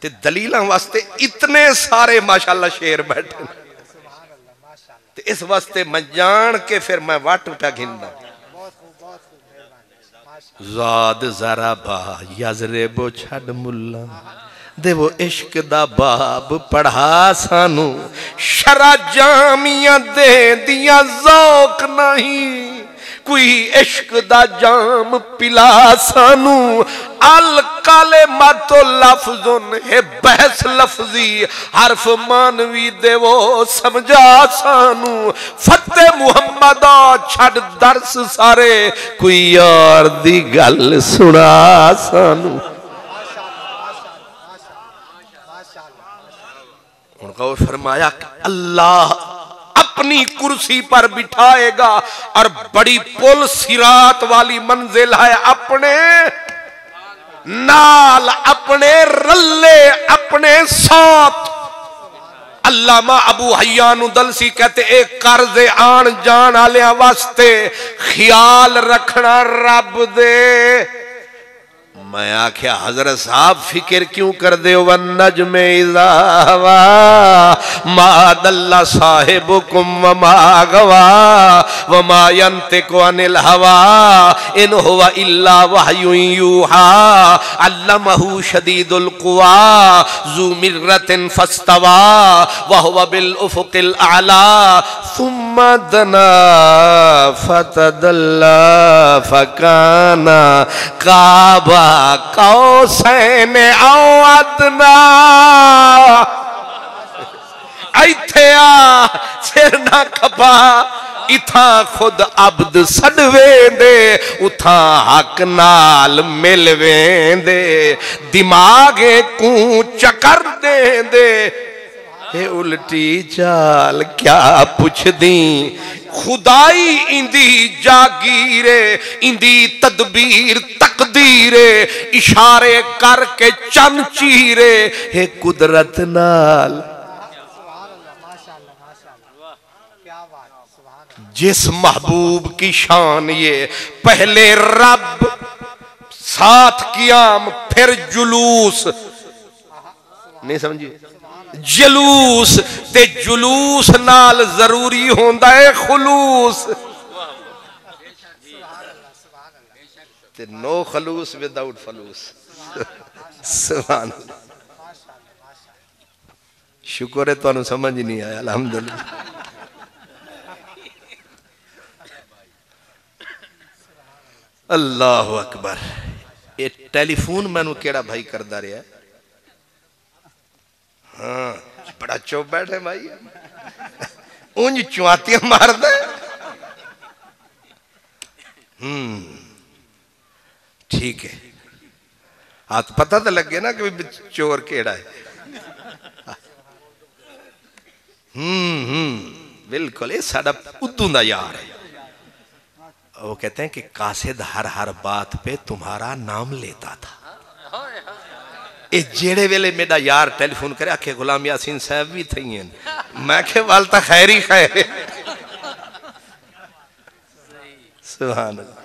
تے دلیلاں واسطے اتنے سارے ماشاءاللہ شیر بیٹھے تے اس واسطے میں جان کے پھر میں وٹ پہ گھننا زاد ذرا با یزربو چھڑ ملا دے وہ عشق دا باب پڑھا سانو شرع جامیاں دے دیا ذوق نہیں کوئی عشق دا جام پلا سانو الکلمۃ لفظن ہے بحث لفظی حرف مانوی دے وہ سمجھا سانو فتح محمدہ چھڑ درس سارے کوئی یار دی گل سنا سانو ان کا وہ فرمایا کہ اللہ اپنی کرسی پر بٹھائے گا اور بڑی پل صراط والی منزل ہے اپنے نال اپنے رلے اپنے ساتھ علامہ ابو حیان دلسی کہتے ایک قرض آن جان آلیاں واسطے خیال رکھنا رب دے میں آکھیا حضرت صاحب فکر کیوں کر دے والنجم اذا ہوا ما دل صاحبکم وما غوا وما ینتق عن الہوا ان ہوا الا وحی یوحا علمہ شدید القوا ذو مرت فاستوا وہو بالافق الاعلا ثم دنا فتدلا فکانا قابا قوسین او ادنا ایتھے آ سر نہ کھپا اتھا خود عبد سڑویں دے اتھا حق نال ملویں دے دماغے کون چکر دیں دے اے الٹی چال کیا پوچھ دیں خدائی اندی جاگیرے اندی تدبیر تقدیرے اشارے کر کے چن چیرے ہے قدرت نال جس محبوب کی شان یہ پہلے رب ساتھ قیام پھر جلوس نہیں سمجھئے جلوس تے جلوس نال ضروری ہوندہ ہے خلوص تے نو خلوص without فلوس سبحان شکر ہے تو انہوں سمجھ نہیں آیا الحمدللہ اللہ اکبر یہ ٹیلی فون میں نو کیڑا بھائی کردہ رہا ہے ہاں بڑا چوپ بیٹھے بھائی اونج چواتیاں مار دے ٹھیک ہے ہاتھ پتہ تو لگ گیا نا کہ چور کیڑا ہے بالکل یہ ساڑھا ادھوں دا یار ہے وہ کہتے ہیں کہ قاصد ہر بات پہ تمہارا نام لیتا تھا جیڑے ویلے میرا یار ٹیلی فون کرے آکھے غلام یاسین صاحب بھی تھئی ہیں میں کہ والتا خیری خیر سبحان اللہ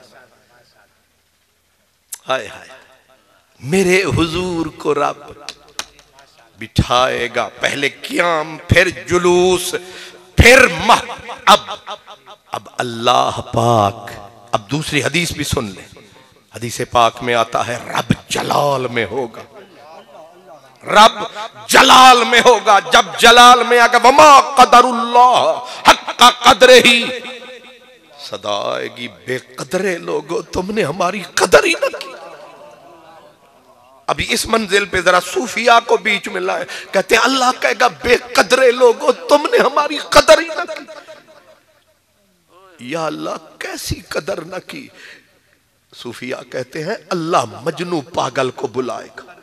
ہائے ہائے میرے حضور کو رب بٹھائے گا پہلے قیام پھر جلوس پھر اب اللہ پاک اب دوسری حدیث بھی سن لیں حدیث پاک میں آتا ہے رب جلال میں ہوگا رب جلال میں ہوگا جب جلال میں آگا وما قدر اللہ حق قدر ہی صدا آئے گی بے قدرے لوگو تم نے ہماری قدر ہی نہ کی ابھی اس منزل پہ ذرا صوفیاء کو بیچ میں لائے کہتے ہیں اللہ کہے گا بے قدرے لوگو تم نے ہماری قدر ہی نہ کی یا اللہ کیسی قدر نہ کی صوفیاء کہتے ہیں اللہ مجنو پاگل کو بلائے گا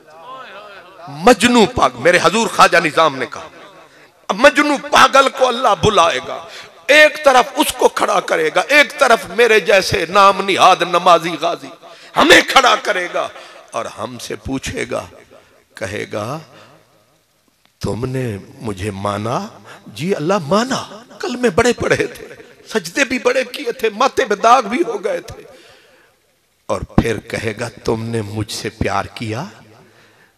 مجنو پاگل میرے حضور خواجہ نظام نے کہا مجنو پاگل کو اللہ بلائے گا ایک طرف اس کو کھڑا کرے گا ایک طرف میرے جیسے نام نہاد نمازی غازی ہمیں کھڑا کرے گا اور ہم سے پوچھے گا کہے گا تم نے مجھے مانا جی اللہ مانا کل میں بڑے پڑھے تھے سجدے بھی بڑے کیے تھے ماتھے پہ داغ بھی ہو گئے تھے اور پھر کہے گا تم نے مجھ سے پیار کیا؟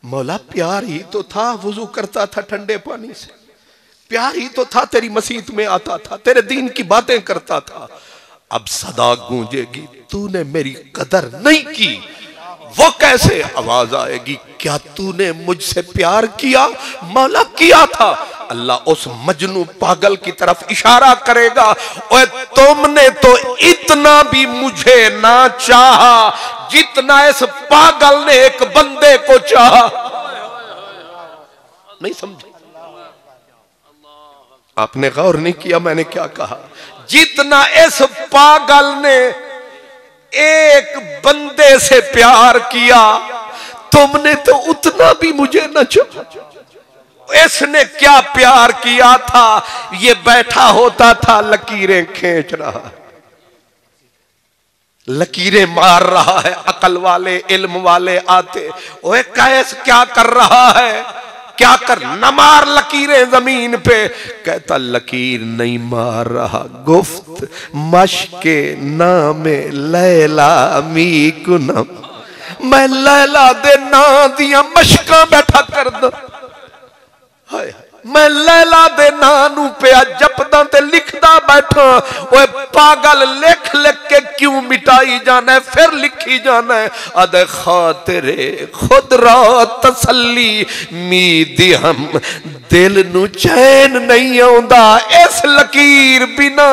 مولا پیار ہی تو تھا، وضو کرتا تھا ٹھنڈے پانی سے، پیار ہی تو تھا، تیری مسجد میں آتا تھا، تیرے دین کی باتیں کرتا تھا۔ اب صدا گونجے گی تو نے میری قدر نہیں کی، وہ کیسے آواز آئے گی کیا تو نے مجھ سے پیار کیا؟ مولا کیا تھا۔ اللہ اس مجنو پاگل کی طرف اشارہ کرے گا، اوے تم نے تو اتنا بھی مجھے نہ چاہا جتنا اس پاگل نے ایک بندے کو چاہا۔ نہیں سمجھے؟ آپ نے غور نہیں کیا میں نے کیا کہا؟ جتنا اس پاگل نے ایک بندے سے پیار کیا تم نے تو اتنا بھی مجھے نہ چاہا۔ اس نے کیا پیار کیا تھا؟ یہ بیٹھا ہوتا تھا لکیریں کھینچ رہا ہے، لکیریں مار رہا ہے، عقل والے علم والے آتے، اوے قیس کیا کر رہا ہے؟ کیا کر؟ نہ مار لکیریں زمین پہ۔ کہتا لکیر نہیں مار رہا، گفت مشک نام لیلا می کنم، میں لیلا دے نا دیا مشکاں بیٹھا کر دا، میں لیلا دے نانو پہ جپداں تے لکھدا بیٹھا۔ اوے پاگل لکھ لکھ کے کیوں مٹائی جانا ہے؟ پھر لکھی جانا ہے۔ ادے خاطر خود را تسلی میدی ہم دل نو چین نہیں آندا اس لکیر بنا۔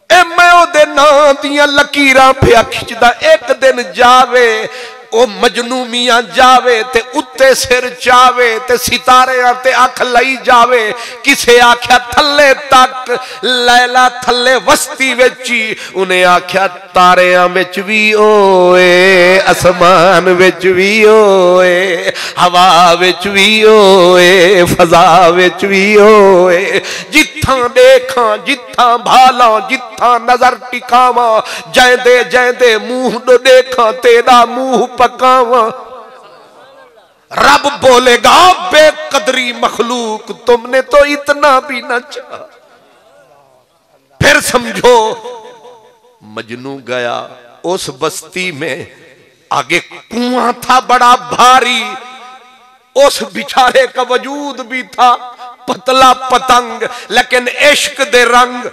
اے میں او دے نا دیاں لکیراں پہ کھچدا، ایک دن جاوے او مجنو میاں جاوے تے اتے سر چاوے تے ستارے آتے آنکھ لئی جاوے، کسے آکھیا تھلے تک لیلا تھلے وستی وچی، انہیں آکھیا تارے آمچ بھی اوئے، اسمان وچ بھی اوئے، ہوا وچ بھی اوئے، فضا وچ بھی اوئے، جتھاں دیکھاں جتھاں بھالاں جتھاں نظر ٹکاواں، جائیں دے منہ نو دیکھاں تیرا منہ پکاواں۔ رب بولے گا بے قدری مخلوق تم نے تو اتنا بھی نہ چاہا۔ پھر سمجھو مجنو گیا اس بستی میں، آگے کنواں تھا بڑا بھاری، اس بیچارے کا وجود بھی تھا پتلا پتنگ، لیکن عشق دے رنگ۔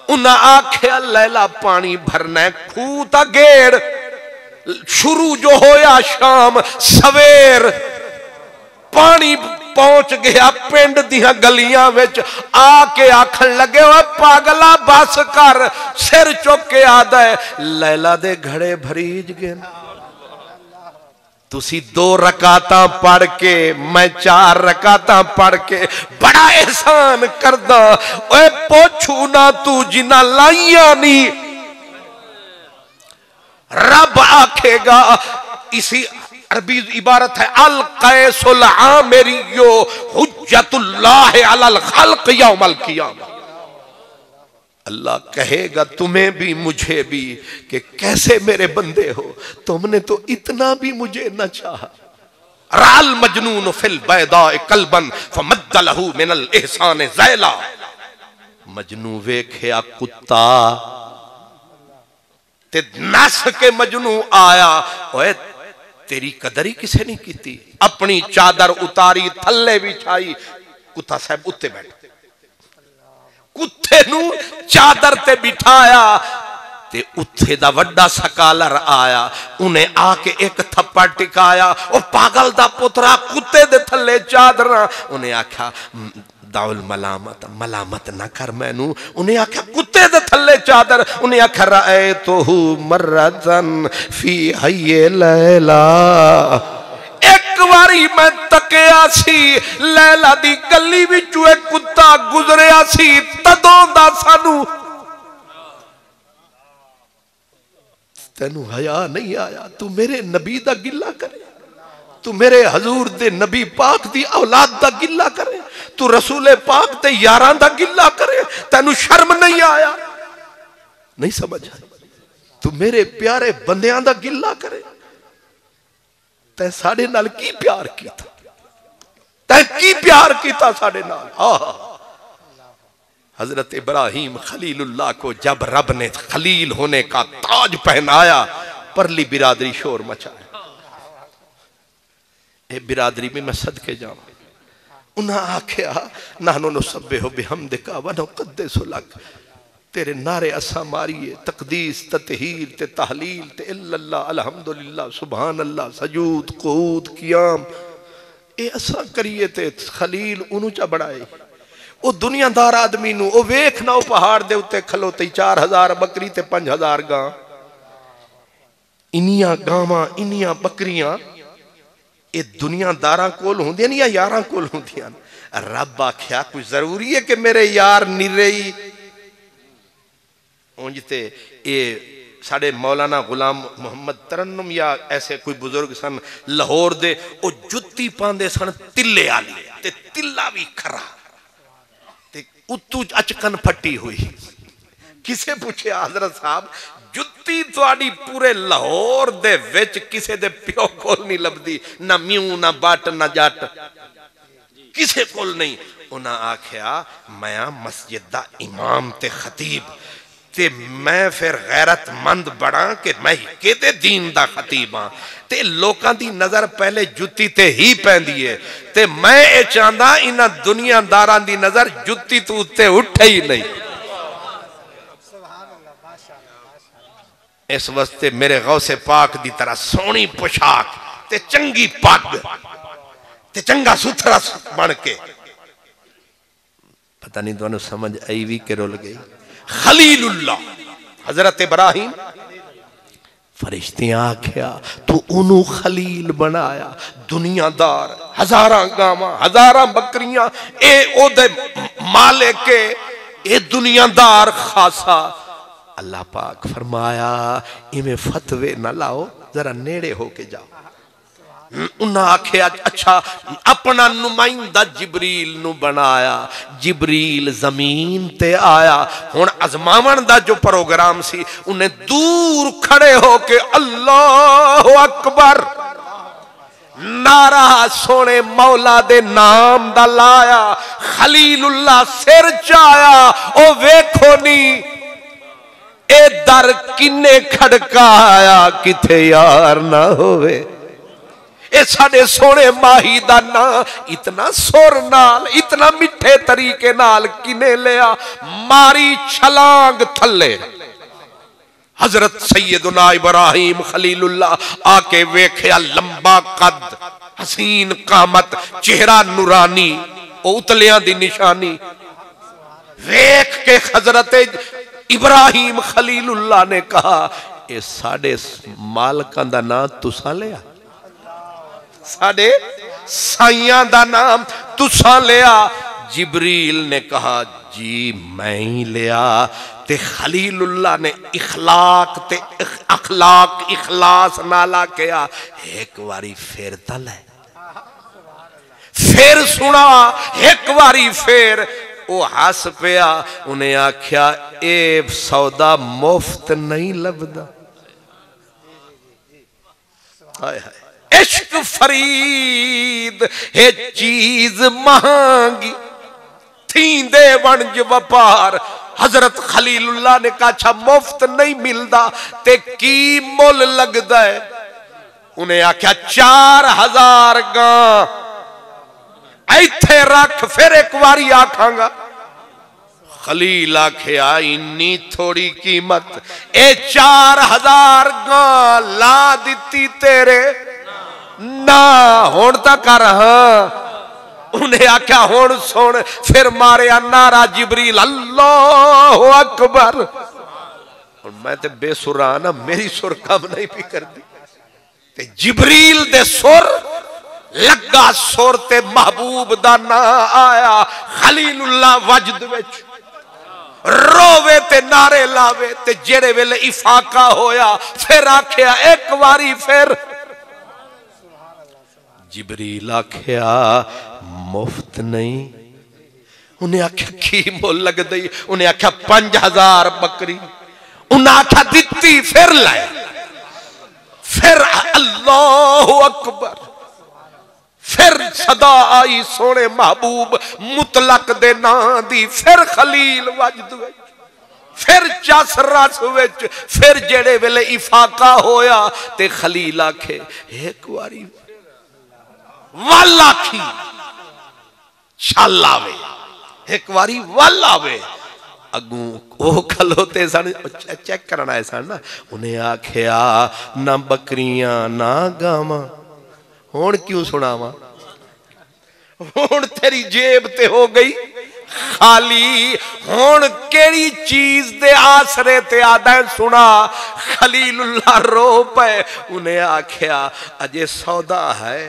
انہاں آکھیا لیلا پانی بھرنا ہے، کھوتا گیڑ شروع جو ہویا شام سویر، پانی پہنچ گیا پنڈ دیاں گلیاں وچ، آ کے آکھن لگے ہوئے پاگلا بس کر، سر چک کے آدھا ہے لیلا دے گھڑے بھریج گئے، تسی 2 رکعتاں پڑھ کے میں 4 رکعتاں پڑھ کے بڑا احسان کردہ، اے پوچھو نہ تو جنہ لائیاں نہیں۔ رب آکھے گا، اسی عربی عبارت ہے القیس العامریو حجت اللہ علی الخلق یوم القیامہ۔ اللہ کہے گا تمہیں بھی مجھے بھی کہ کیسے میرے بندے ہو، تم نے تو اتنا بھی مجھے نہ چاہا۔ رال مجنون فی البیضاء قلبا فمد لہ من الاحسان ذیلا، مجنو ویکھیا کتا تے نس کے مجنو آیا، اوے تیری قدر ہی کسے نہیں کیتی، اپنی چادر اتاری تھلے بچھائی، کتا صاحب اتے بیٹھ، کتے نو چادر تے بٹھایا تے اتھے دا وڈا سکالر آیا، انہیں آ کے ایک تھپڑ ٹکایا، او پاگل دا پترا کتے دے تھلے چادر، انہیں آکھا دعو الملامت، ملامت نہ کر میں نو، انہیں آکھا کتے دے تھلے چادر، انہیں آکھا رأیتوہو مرتن فی حی لیلا، ایک واری میں تکیا سی لیلا دی گلی وچو ایک کتا گزریا سی تدوں دا سانو، تینو حیا نہیں آیا، تو میرے نبی دا گلہ کرے، تو میرے حضور دے نبی پاک دی اولاد دا گلہ کرے، تو رسول پاک دے یاران دا گلہ کرے، تینو شرم نہیں آیا؟ نہیں سمجھ آئی؟ تو میرے پیارے بندیاں دا گلہ کرے، تین ساڑے نال کی پیار کیتا، تین کی پیار کیتا ساڑے نال؟ حضرت ابراہیم خلیل اللہ کو جب رب نے خلیل ہونے کا تاج پہنایا، پرلی برادری شور مچایا. اے برادری میں میں صدقے جاؤں. انہاں آکھیا نحنو نسبح بحمدک ونقدس لک، تیرے نعرے اساں ماریے تقدیس تطہیر تے تحلیل تے الا اللہ الحمدللہ سبحان اللہ سجود قعود قیام اے اساں کریے تے خلیل انہوں چا بڑھائے. او دنیا دار آدمی نو او ویکھنا او پہاڑ دے اتے کھلوتے 4000 بکری تے 5000 گاں، انیاں گاواں انیاں بکریاں اے دنیا داراں کول ہوندیاں یا یاراں کول ہوندیاں. رب آکھیا کوئی ضروری ہے کہ میرے یار نرئی اونجتے اے ساڑھے مولانا غلام محمد ترنم یا ایسے کوئی بزرگ سن لاہور دے او جتی پاندے سن تلے آلی تے تلہ بھی کھرا تے اتو اچکن پھٹی ہوئی. کسے پوچھے حضرت صاحب جتی تو آڑی پورے لاہور دے وچ کسے دے پیو کول نہیں لبدی، نہ میوں نہ باٹ نہ جاٹ کسے کول نہیں. انہاں آکھیا میں مسجد دا امام تے خطیب تے میں پھر غیرت مند بڑھاں کہ میں کدے دین دا خطیب ہاں تے لوکاں دی نظر پہلے جتی تے ہی پہن دیئے تے میں اے چاندہ انہاں دنیا داران دی نظر جتی تو تے اٹھے ہی نہیں. اس واسطے میرے غوث پاک دی طرح سونی پوشاک تے چنگی پاک تے چنگا ستھرا بن کے پتہ نہیں تو انہوں سمجھ آئی بھی کہ رول گئی. خلیل اللہ حضرت ابراہیم فرشتیاں آکھیا تو انہوں خلیل بنایا. دنیا دار ہزاراں گاواں ہزاراں بکریاں اے او دے مالکے اے دنیا دار خاصا. اللہ پاک فرمایا ایمیں فتوے نہ لاؤ ذرا نیڑے ہو کے جاؤ. انہاں آکھے اچھا اپنا نمائندہ جبریل نو بنایا. جبریل زمین تے آیا. ہون ازماون دا جو پروگرام سی انہیں دور کھڑے ہو کے اللہ اکبر نعرہ سونے مولا دے نام دا لایا. خلیل اللہ سر چایا او ویکھو نی اے در کنے کھڑکایا کتے یار نہ ہوئے. اے ساڑے سونے ماہی دا نا اتنا سور نال اتنا مٹھے طریقے نال کنے لیا ماری چھلانگ تھلے. حضرت سیدنا ابراہیم خلیل اللہ آکے ویکھیا لمبا قد حسین قامت چہرہ نورانی او اتلیاں دی نشانی. ویکھ کے حضرت ابراہیم خلیل اللہ نے کہا اے ساڑے مالکان دا نام تسا لیا، ساڑے سائیاں دا نام تسا لیا. جبریل نے کہا جی میں ہی لیا. تے خلیل اللہ نے اخلاص نالا کیا. ایک واری پھر تل ہے پھر سنا ایک واری پھر وہ ہس پیا. انہیں آکھیا اے سودا مفت نہیں لبدا. عشق فرید ہے چیز مہانگی تھیں دے ونج وپار. حضرت خلیل اللہ نے کہا اچھا مفت نہیں ملدا تے کی مول لگدا ہے. انہیں آکھیا 4000 گاں ایتھے رکھ پھر ایک واری آکھاں گا. خلیل آکھیا انی تھوڑی قیمت اے 4000 گاں لا دیتی تیرے نا ہون تا کر. ہاں انہیں آکھیا ہون سون پھر مارے نعرہ جبریل اللہ اکبر. اور میں تے بے سرانا میری سر کم نہیں بھی کر دی تے جبریل دے سر لگا سور تے محبوب دا نا آیا. خلیل اللہ وجد وچ رووے تے نعرے لاوے تے جیڑے ویلے افاقہ ہویا پھر آکھیا ایک واری پھر. جبریل آکھیا مفت نہیں. انہیں آکھیا کی مول لگ دئی. انہیں آکھیا 5000 بکری. انہیں آکھیا دیتی پھر لائے. پھر اللہ اکبر پھر صدا آئی سونے محبوب مطلق دے نام دی، پھر خلیل وجد وچ، پھر چس رس وچ، پھر جڑے ویلے افاقہ ہویا تے خلیل آکھے ایک واری والا کی شال آوے، ایک واری والا آوے، اگوں او کھلوتے سن چیک کرنا ہے سن نا، انہیں آکھیا نہ بکریاں نہ گاواں، ہون کیوں سناواں، ہون تیری جیب تے ہو گئی خالی، ہون کیڑی چیز دے آسرے تے آدھیں سنا، خلیل اللہ رو پے، انہیں آکھیا اجے سودا ہے،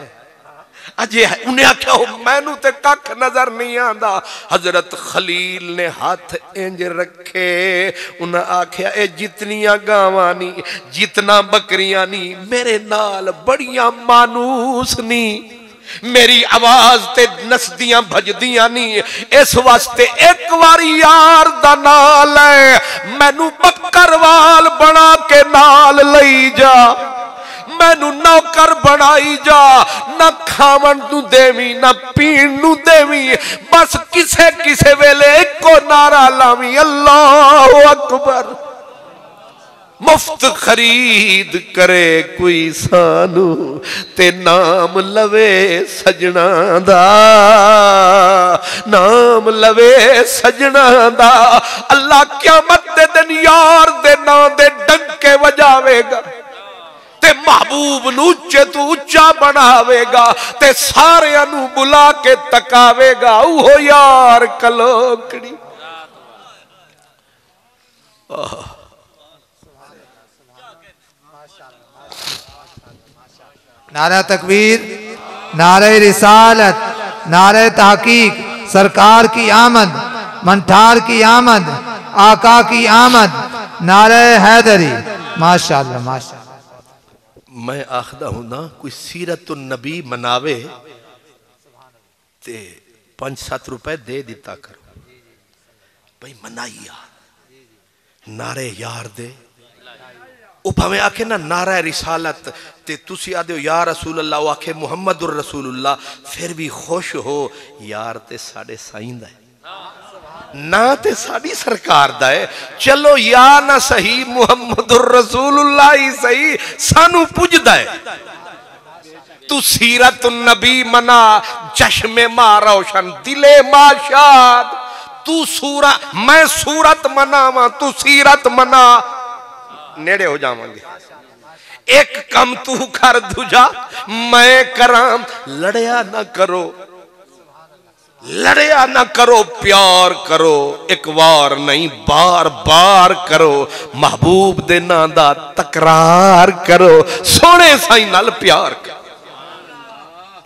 اجے انہیں آکھیا ہو میں نو تے کک نظر نہیں آندا، حضرت خلیل نے ہاتھ انج رکھے، انہیں آکھیا اے جتنیاں گاوانی جتنا بکریاں نہیں میرے نال بڑیاں مانوس نہیں، میری آواز تے نسدیاں بھجدیاں نہیں، اس واسطے ایک واری یار دا نال ہے، میں نو بکروال بنا کے نال لئی جا، میں نو نوکر بنائی جا، نہ کھاون نو دیویں نہ پین نو دیویں، بس کسے کسے ویلے ایک کو نعرہ لاویں اللہ اکبر، مفت خرید کرے کوئی سانو تے نام لوے سجنا دا، نام لوے سجنا دا، اللہ قیامت دے دن یار دے نام دے ڈنکے وجاوے گا تے محبوب نو اچے تو اچا بناوے گا تے سارے انو بلا کے تکاوے گا، اوہ یار کلوکڑی نعرہ تکبیر، نعرہ رسالت، نعرہ تحقیق، سرکار کی آمد، منٹھار کی آمد، آقا کی آمد، نعرہ حیدری، ماشاءاللہ ماشاءاللہ۔ میں آخدہ ہوں نا کوئی سیرت النبی مناوے تے 5-7 روپے دے دیتا کرو، بھئی منائیا نعرہ یار دے، اوپا میں آکھے نا نعرہ رسالت تے تسی آدھے ہو یا رسول اللہ، وہ آکھے محمد الرسول اللہ، پھر بھی خوش ہو یار تے ساڑے سائندہ ہے، نا تے ساڑی سرکار دا ہے، چلو یا نہ صحیح محمد الرسول اللہ ہی صحیح سانو پجدہ ہے، تو سیرت النبی منا چشم ما روشن دل ما شاد، تو میں سورت منا تو سیرت منا، نیڑے ہو جاؤں گے، ایک کم تو کر دجا میں کرام، لڑیا نہ کرو، لڑیا نہ کرو، پیار کرو، ایک وار نہیں بار بار کرو، محبوب دے ناندا تکرار کرو، سونے سائیں نال پیار کرو،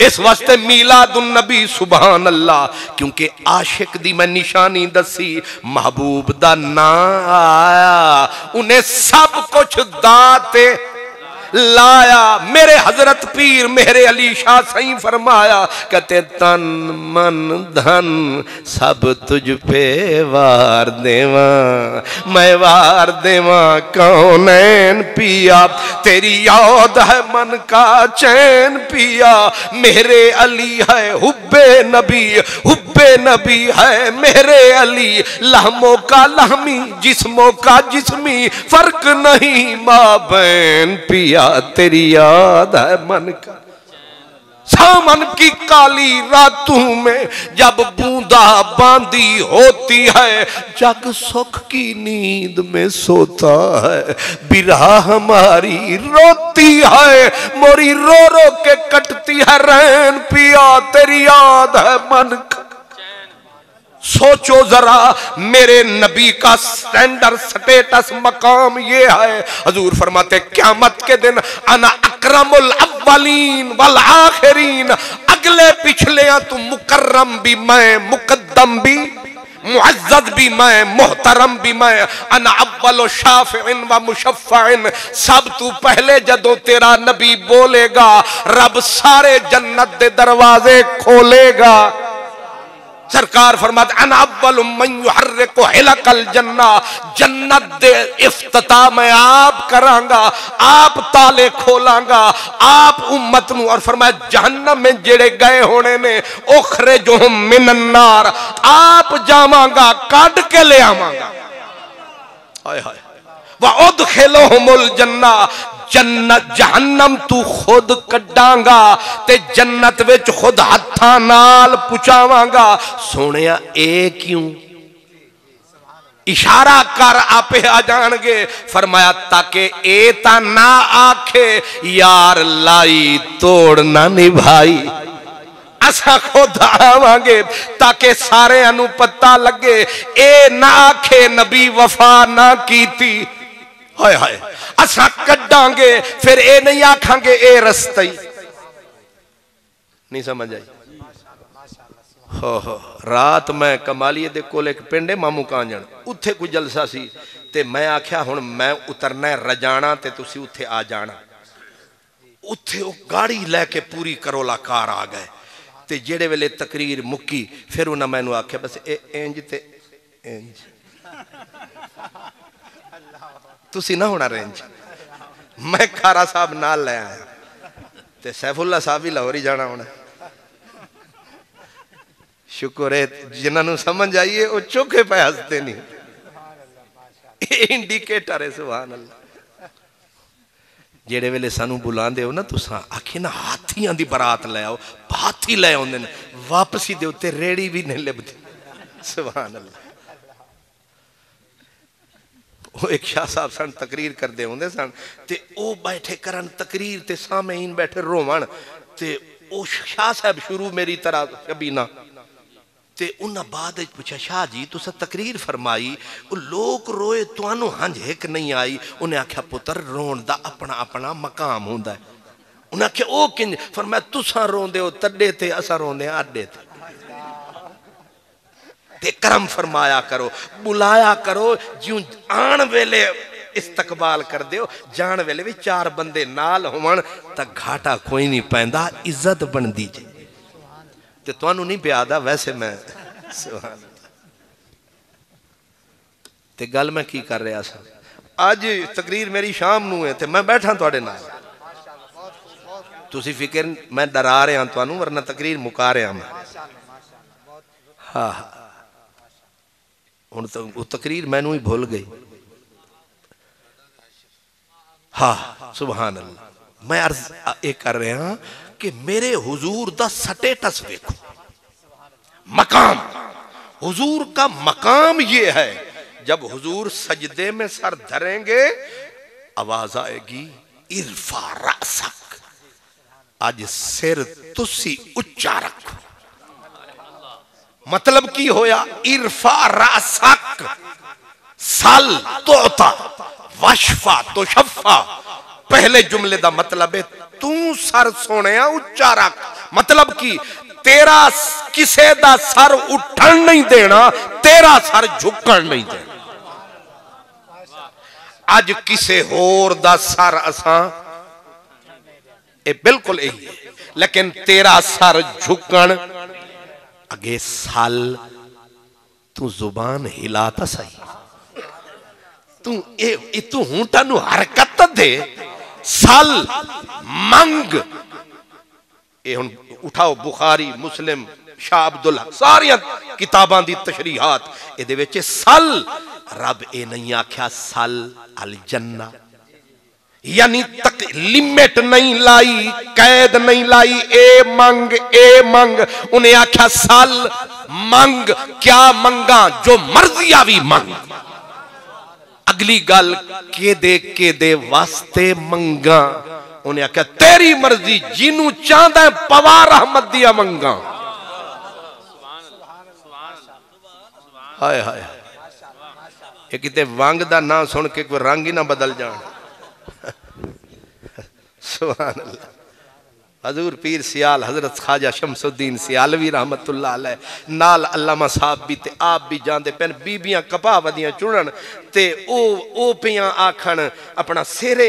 اس واسطے میلاد النبی سبحان اللہ، کیونکہ عاشق دی میں نشانی دسی، محبوب دا نا آیا، انہیں سب کچھ داتے لایا، میرے حضرت پیر میرے علی شاہ سائیں فرمایا، کہتے تن من دھن سب تجھ پہ وار دیواں، میں وار دیواں کونین پیا، تیری یاد ہے من کا چین پیا، میرے علی ہے حب نبی ہے میرے علی، لہموں کا لہمی جسموں کا جسمی، فرق نہیں مابین پیا، تیری یاد ہے من کا، سامن کی کالی راتوں میں جب بوندا باندی ہوتی ہے، جگ سکھ کی نیند میں سوتا ہے، برا ہماری روتی ہے، موری رو رو کے کٹتی ہے رین پیا، تیری یاد ہے من کا۔ سوچو ذرا میرے نبی کا سٹینڈر سٹیٹس مقام یہ ہے، حضور فرماتے قیامت کے دن انا اکرم الاولین والآخرین، اگلے پچھلے ہیں تو مکرم بھی میں، مقدم بھی، معزز بھی میں، محترم بھی میں، انا اول شافع و مشفع، سب تو پہلے جدوں تیرا نبی بولے گا رب سارے جنت دے دروازے کھولے گا، سرکار فرماتے انا اول من یحرک حلق الجنہ، جنت دے افتتاح میں آپ کرانگا، آپ تالے کھولانگا، آپ امت نو، اور فرمایا جہنم میں جڑے گئے ہونے نے اخرجہم من النار، آپ جامانگا کاٹ کے لے آمانگا، آئے ہائے وَأُدْخِلُهُمُ الْجَنَّةِ، جنت جہنم تو خود کڈانگا تے جنت وچ خود ہتھاں نال پچاوانگا۔ سونیا اے کیوں؟ اشارہ کر آپے آ جانگے، فرمایا تاکہ اے تا نہ آکھے یار لائی توڑ نہ نبھائی، اسا خود آوانگے تاکہ سارے انو پتہ لگے، اے نہ آکھے نبی وفا نہ کیتی، ہائے ہائے اسا کڈاں گے، پھر اے نہیں آکھاں گے اے رستی، نہیں سمجھ آئی؟ رات میں کمالیے دے کول ایک پنڈے مامو کانجن، اتھے کوئی جلسہ سی تے میں آکھیا ہن میں اترنا رجانا تے تسی اتھے آ جانا، اتھے وہ گاڑی لے کے پوری کرولا کار آ گئے تے جیڑے ویلے تقریر مکی، پھر انہاں میں نو آکھیا بس اینج تے اینج، تسی نہ ہونا رینج، میں کھارا صاحب نال لے آیا تے سیف اللہ صاحب ہی لاہوری جانا ہونا، شکر ہے جنہاں نو سمجھ آئیے وہ چوکے پہ ہستے نہیں، انڈیکیٹر ہے سبحان اللہ۔ جیڑے ویلے سانو بلان دے ہو نا تو ساں آکھیں نا ہاتھیاں دی برات لے آؤ، ہاتھی لے ہوندے نے، واپسی دے ہوتے ریڑی بھی نہیں لبتی، سبحان اللہ۔ وہ ایک شاہ صاحب سن تقریر کر دے ہوندے سن تے او بیٹھے کرن تقریر تے سامعین بیٹھے رومن تے او شاہ صاحب شروع میری طرح شبینہ تے انہاں بعد پوچھا شاہ جی تو سا تقریر فرمائی لوگ روئے تو انہوں ہنج ہک نہیں آئی، انہیں آکھا پتر رون دا اپنا اپنا مقام ہوندہ ہے، انہیں آکھا او کنج، فرمایا تساں رون دے ہو تڈے تے اسا رون دے آڈے تھے، تے کرم فرمایا کرو، بلایا کرو، جیوں آن ویلے استقبال کر دیو، جان ویلے بھی چار بندے نال ہومن تا گھاٹا کوئی نہیں پہندہ، عزت بن دیجئے تے تو انہوں نہیں پیادا ویسے میں سبحان اللہ تے گل میں کی کر رہا سا آج تقریر میری شام نو ہے تے میں بیٹھا توڑے نال تُسی فکر میں ڈرا رہے ہیں تو انہوں ورنہ تقریر مکا رہے ہیں میں ہاں وہ تقریر میں نو ہی بھول گئی ہاں سبحان اللہ میں عرض ایک کر رہے ہیں کہ میرے حضور دا سٹیٹس دیکھو مقام حضور کا مقام یہ ہے جب حضور سجدے میں سر دھریں گے آواز آئے گی ارفع رأسک آج سر تسی اچھا رکھو مطلب کی ہویا ارفع رأسک سل توتا وشفا تو شفا پہلے جملے دا مطلب ہے تو سر سونے اچھا رکھ مطلب کی تیرا کسے دا سر اٹھن نہیں دینا تیرا سر جھکن نہیں دینا آج کسے ہور دا سر اساں اے بالکل یہی ہے لیکن تیرا سر جھکن اگے سال تو زبان ہلاتا سہی تو ہونٹا نو حرکت دے سال منگ اٹھاؤ بخاری مسلم شاہ عبداللہ ساری کتابان دی تشریحات اے دے ویچے سال رب اے نہیں آکھیا سال الجنہ یعنی تک لیمٹ نہیں لائی قید نہیں لائی اے منگ انہیں آکھیا سال منگ کیا منگا جو مرضی آوی منگ اگلی گل کے دے واسطے منگا انہیں آکھا تیری مرضی جنوں چاندہ ہے پوار احمد دیا منگا ہائے ہائے یہ کہتے وانگ دا نا سن کے کوئی رنگ ہی نہ بدل جان سبحان اللہ حضور پیر سیال حضرت خواجہ شمس الدین سیالوی رحمت اللہ علیہ نال علامہ صاحب بھی تے آپ بھی جاندے پہن بیبیاں کپا ودیاں چڑن تے او پیاں آکھن اپنا سیرے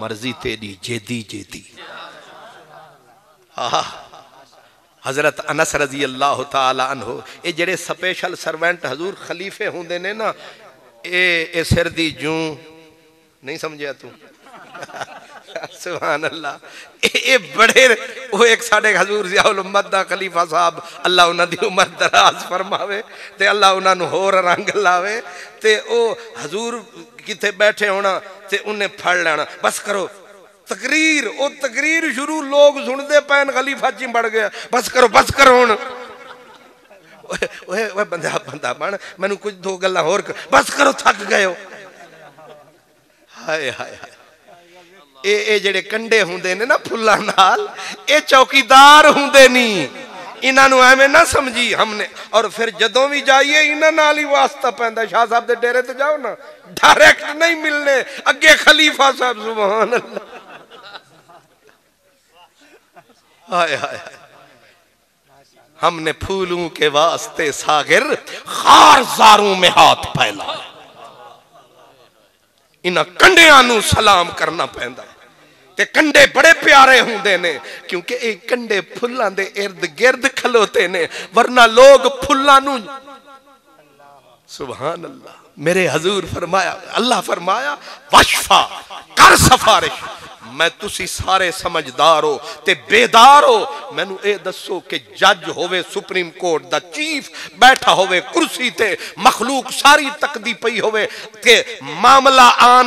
مرضی تیری جیدی جیدی. حضرت انس رضی اللہ تعالی عنہ اے جڑے سپیشل سروینٹ حضور خلیفے ہوندے نے نا اے سر دی جوں نہیں سمجھیا تو سبحان اللہ اے بڑے وہ ایک ساڑھے حضور ضیاء الامت دا خلیفہ صاحب اللہ انہاں دی عمر دراز فرماوے تے اللہ انہاں نو ہور رنگ لاوے تے او حضور کتے بیٹھے ہونا تے انہیں پھڑ لینا بس کرو تقریر او تقریر شروع لوگ سن دے پین خلیفہ چی بڑھ گیا بس کرو ہون وہ بندہ بان میں نے کچھ دو گلہ اور بس کرو تھک گئے ہو. ہائے ہائے ہائے اے جڑے کنڈے ہوندے نے نا پھلا نال اے چوکیدار ہوندے نہیں انہاں نو ایویں نہ سمجھی ہم نے. اور پھر جدوں بھی جائیے انہاں نال ہی واسطہ پیندا شاہ صاحب دے ڈیرے تے جاؤ نا ڈائریکٹ نہیں ملنے اگے خلیفہ صاحب سبحان اللہ. ہائے ہائے ہم نے پھولوں کے واسطے ساغر خار زاروں میں ہاتھ پھیلا انہاں کنڈیاں نو سلام کرنا پیندا تے کنڈے بڑے پیارے ہوندے نے کیونکہ ایک کنڈے پھلاں دے ارد گرد کھلوتے نے ورنہ لوگ پھلاں نو سبحان اللہ. میرے حضور فرمایا اللہ فرمایا وشفا کر سفارش میں تسی سارے سمجھدار ہو تے بیدار ہو میں نو اے دسو کہ جج ہوئے سپریم کورٹ دا چیف بیٹھا ہوئے کرسی تے مخلوق ساری تقدی پئی ہوئے کہ معاملہ آن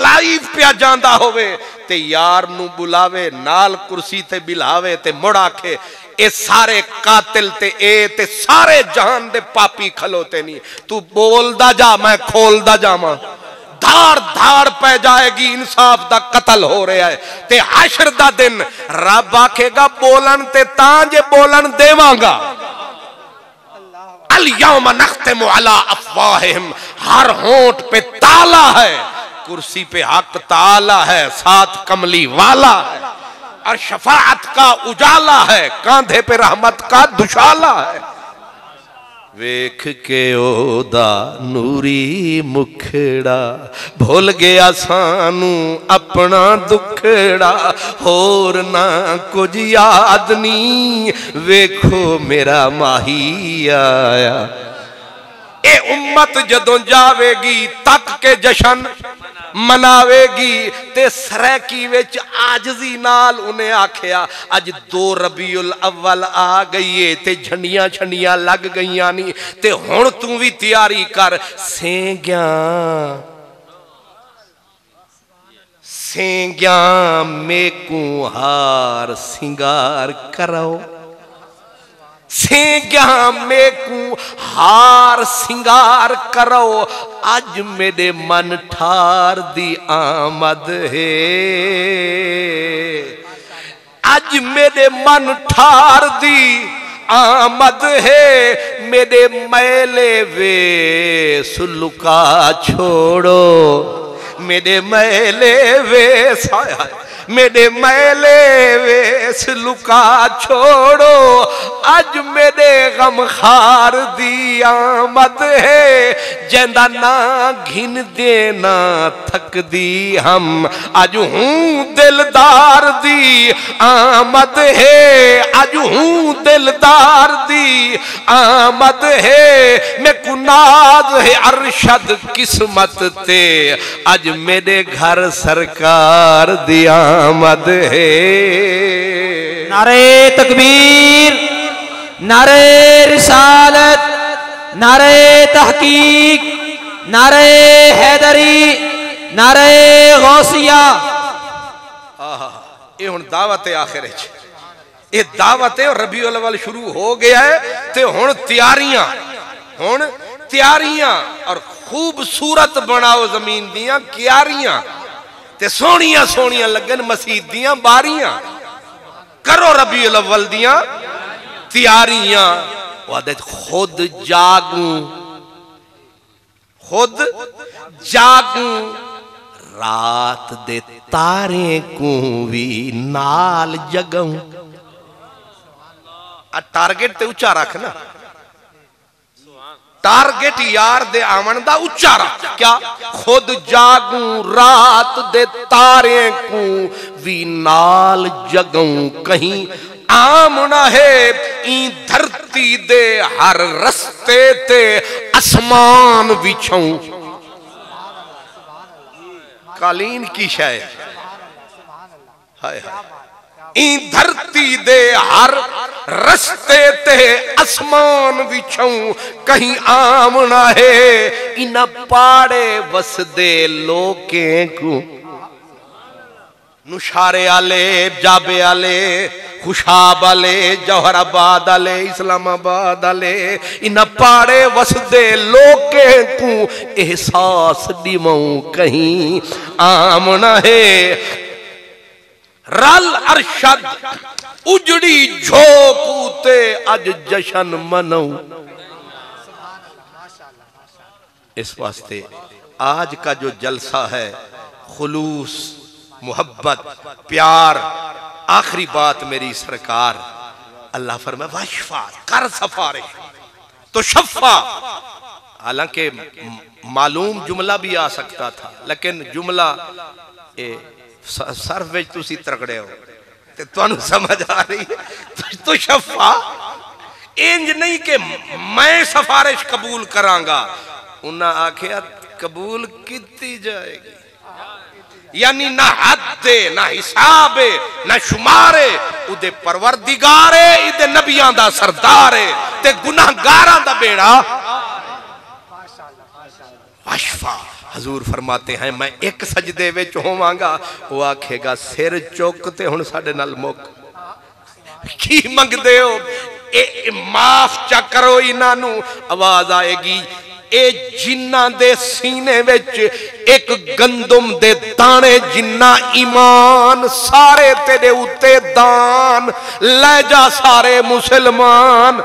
لائیو پیا جاندہ ہوئے تے یار نو بلاوے نال کرسی تے بلاوے تے مڑا کے اے سارے قاتل تے اے تے سارے جہان دے پاپی کھلوتے نہیں تو بول دا جا میں کھول دا جا ماں دھار دھار پہ جائے گی انصاف دا قتل ہو رہا ہے تے حشر دا دن رب آکھے گا بولن تے تانجے بولن دیواں گا الیوم نختم علی افواہہم ہر ہونٹ پہ تالا ہے کرسی پہ حق تعالی ہے ساتھ کملی والا ہے اور شفاعت کا اجالا ہے کاندھے پہ رحمت کا دشالا ہے. ویکھ کے او دا نوری مکھڑا بھول گیا سانو اپنا دکھڑا اور نہ کچھ یاد نہیں ویکھو میرا ماہی آیا. اے امت جدوں جاوے گی تک کے جشن مناوے گی تے سریکی وچ آجزی نال انہیں آکھیا اج 2 ربیع الاول آ گئیے تے جھنڈیاں چھنڈیاں لگ گئیاں نہیں تے ہن تو بھی تیاری کر سینگیاں میکوں ہار سنگار کرو سینگیاں میکوں ہار سنگار کرو آج میرے من ٹھار دی آمد ہے آج میرے من ٹھار دی آمد ہے میرے میلے ویس لکا چھوڑو میرے میلے ویس میرے میلے ویس لکا چھوڑو آج میرے غم خار دی آمد ہے جیندہ نہ گھن دینا تھک دی ہم آج ہوں دلدار دی آمد ہے آج ہوں دلدار دی آمد ہے میں کناز ہے ارشد قسمت تے آج میرے گھر سرکار دی آمد ہے. نعرہ تکبیر نعرہ رسالت نعرہ تحقیق نعرہ حیدری نعرہ غوثیہ. یہ ہن دعوت آخر ہے یہ دعوت ربیع الاول شروع ہو گیا ہے تے ہن تیاریاں اور خوبصورت بناؤ زمین دیاں کیاریاں تے سونیاں سونیاں لگن مسجد دیاں باریاں کرو ربیع الاول دیاں تیاریاں وعدت خود جاگوں رات دے تارے کو بھی نال جگوں. ٹارگٹ تے اچھا رکھنا ٹارگٹ یار دے آمن دا اچھا رہا کیا خود جاگوں رات دے تارے کو وی نال جگوں کہیں آمنا ہے این دھرتی دے ہر رستے تے اسمان وچھوں قالین کی شاید ہائے ہائے این دھرتی دے ہر رستے تے اسمان وچھوں کہیں آمنا ہے ان پاڑے وس دے لوکیں کو نشارے آلے جابے آلے خوشاب آلے جوہر آباد آلے اسلام آباد آلے ان پاڑے وس دے لوکیں کو احساس دیموں کہیں آمنا ہے رل ارشد اجڑی جھوکوتے اج جشن منو اس واسطے آج کا جو جلسہ ہے خلوص محبت پیار آخری بات میری سرکار اللہ فرمائے واشفا کر سفارش تو شفا حالانکہ معلوم جملہ بھی آ سکتا تھا لیکن جملہ صرف وچ تسی ترکڑے ہو تے تانوں سمجھ آ رہی ہے تو شفا انج نہیں کہ میں سفارش قبول کراں گا انہاں آکھیا قبول کیتی جائے گی یعنی نہ حد نہ حساب نہ شمارے اودے پروردگارے ادے نبیاں دا سردارے تے گناہگاراں دا بیڑا واشفا حضور فرماتے ہیں میں ایک سجدے وچ ہوواں گا وہ آکھے گا سر چوکتے ہن ساڈے نال موک کی منگ دے ہو معاف چا کرو انہاں نو آواز آئے گی اے جنہ دے سینے وچ ایک گندم دے دانے جنہ ایمان سارے تیرے اتے دان لے جا سارے مسلمان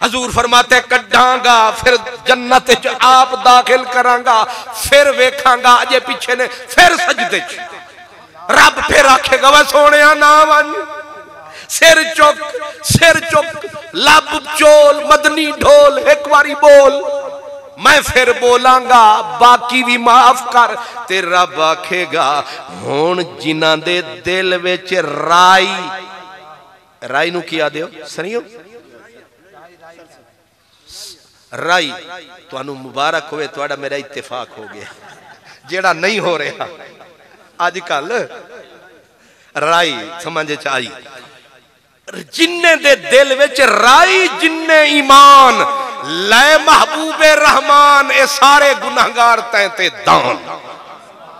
حضور فرماتے کڈھاں گا پھر جنت جو آپ داخل کراں گا پھر ویکھاں گا آجے پیچھے نے پھر سجدے رب پھر آکھے گا وہ سونیا نام آنی سر چک لب چول مدنی ڈھول ایک باری بول میں پھر بولاں گا باقی بھی معاف کر تے رب آکھے گا ہون جنہ دے دل وچ رائی نو کیا دیو سنیو رائی تو انو مبارک ہوئے تو اڑا میرا اتفاق ہو گیا جیڑا نہیں ہو رہا آج کل رائی سمجھے چاہیے جننے دے دل وچ رائی جننے ایمان لے محبوب رحمان اے سارے گناہگار تینتے دان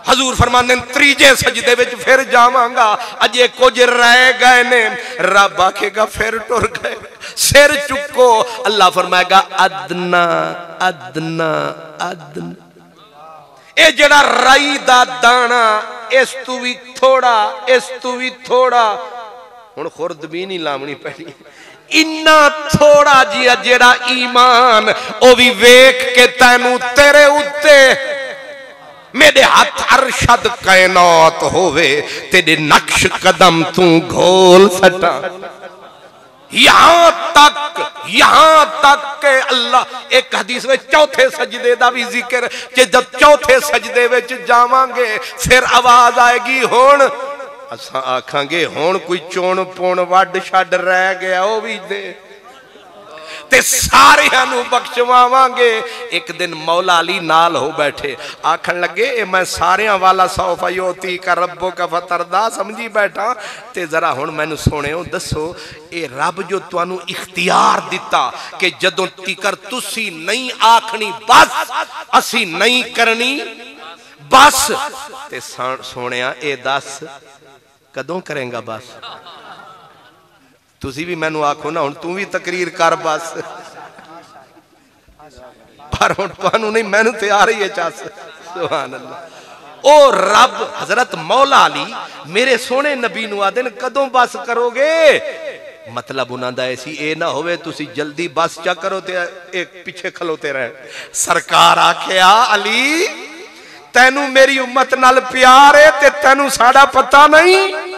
حضور فرمانے تریجے سجدے وچ پھر جاواں گا اجے کچھ رہ گئے نے رب آکھے گا پھر ٹر گئے سر چکو اللہ فرمائے گا ادنا ادنا ادنا اے جڑا رائی دا دانا اس تو بھی تھوڑا ہن خورد بھی نہیں لامنی پہلی انہا تھوڑا جیا جڑا ایمان او بھی ویکھ کے تینوں تیرے اتے میرے ہاتھ ارشد کائنات ہوئے تیرے نقش قدم تو گھول سٹا یہاں تک کہ اللہ ایک حدیث میں چوتھے سجدے دا بھی ذکر کہ جب چوتھے سجدے میں جاواں گے پھر آواز آئے گی ہون اساں آکھاں گے ہون کوئی چون پون وڈ شڈ رہ گیا وہ بھی دے تے سارے ہنو بخشواواں گے ایک دن مولا علی نال ہو بیٹھے آکھن لگے اے میں ساریاں والا سوفا یوتی کا ربو کا فتردہ سمجھی بیٹھا تے ذرا ہون میں نو سونے ہوں دسو اے رب جو توانو اختیار دیتا کہ جدوں تیکر تسی نہیں آکھنی بس اسی نہیں کرنی بس تے سونیا اے دس کدوں کریں گا بس تسی بھی میں نو آکھو نا ہن تو بھی تقریر کر بس پر ہن توانو نہیں میں نو تیار ہی ہے چاس سبحان اللہ او رب حضرت مولا علی میرے سونے نبی نو آدن کدوں بس کرو گے مطلب انہاں دا ایسی اے نہ ہوئے تسی جلدی بس چا کرو تے ایک پیچھے کھلوتے رہے سرکار آکھیا علی تینو میری امت نال پیارے تے تینو ساڑا پتہ نہیں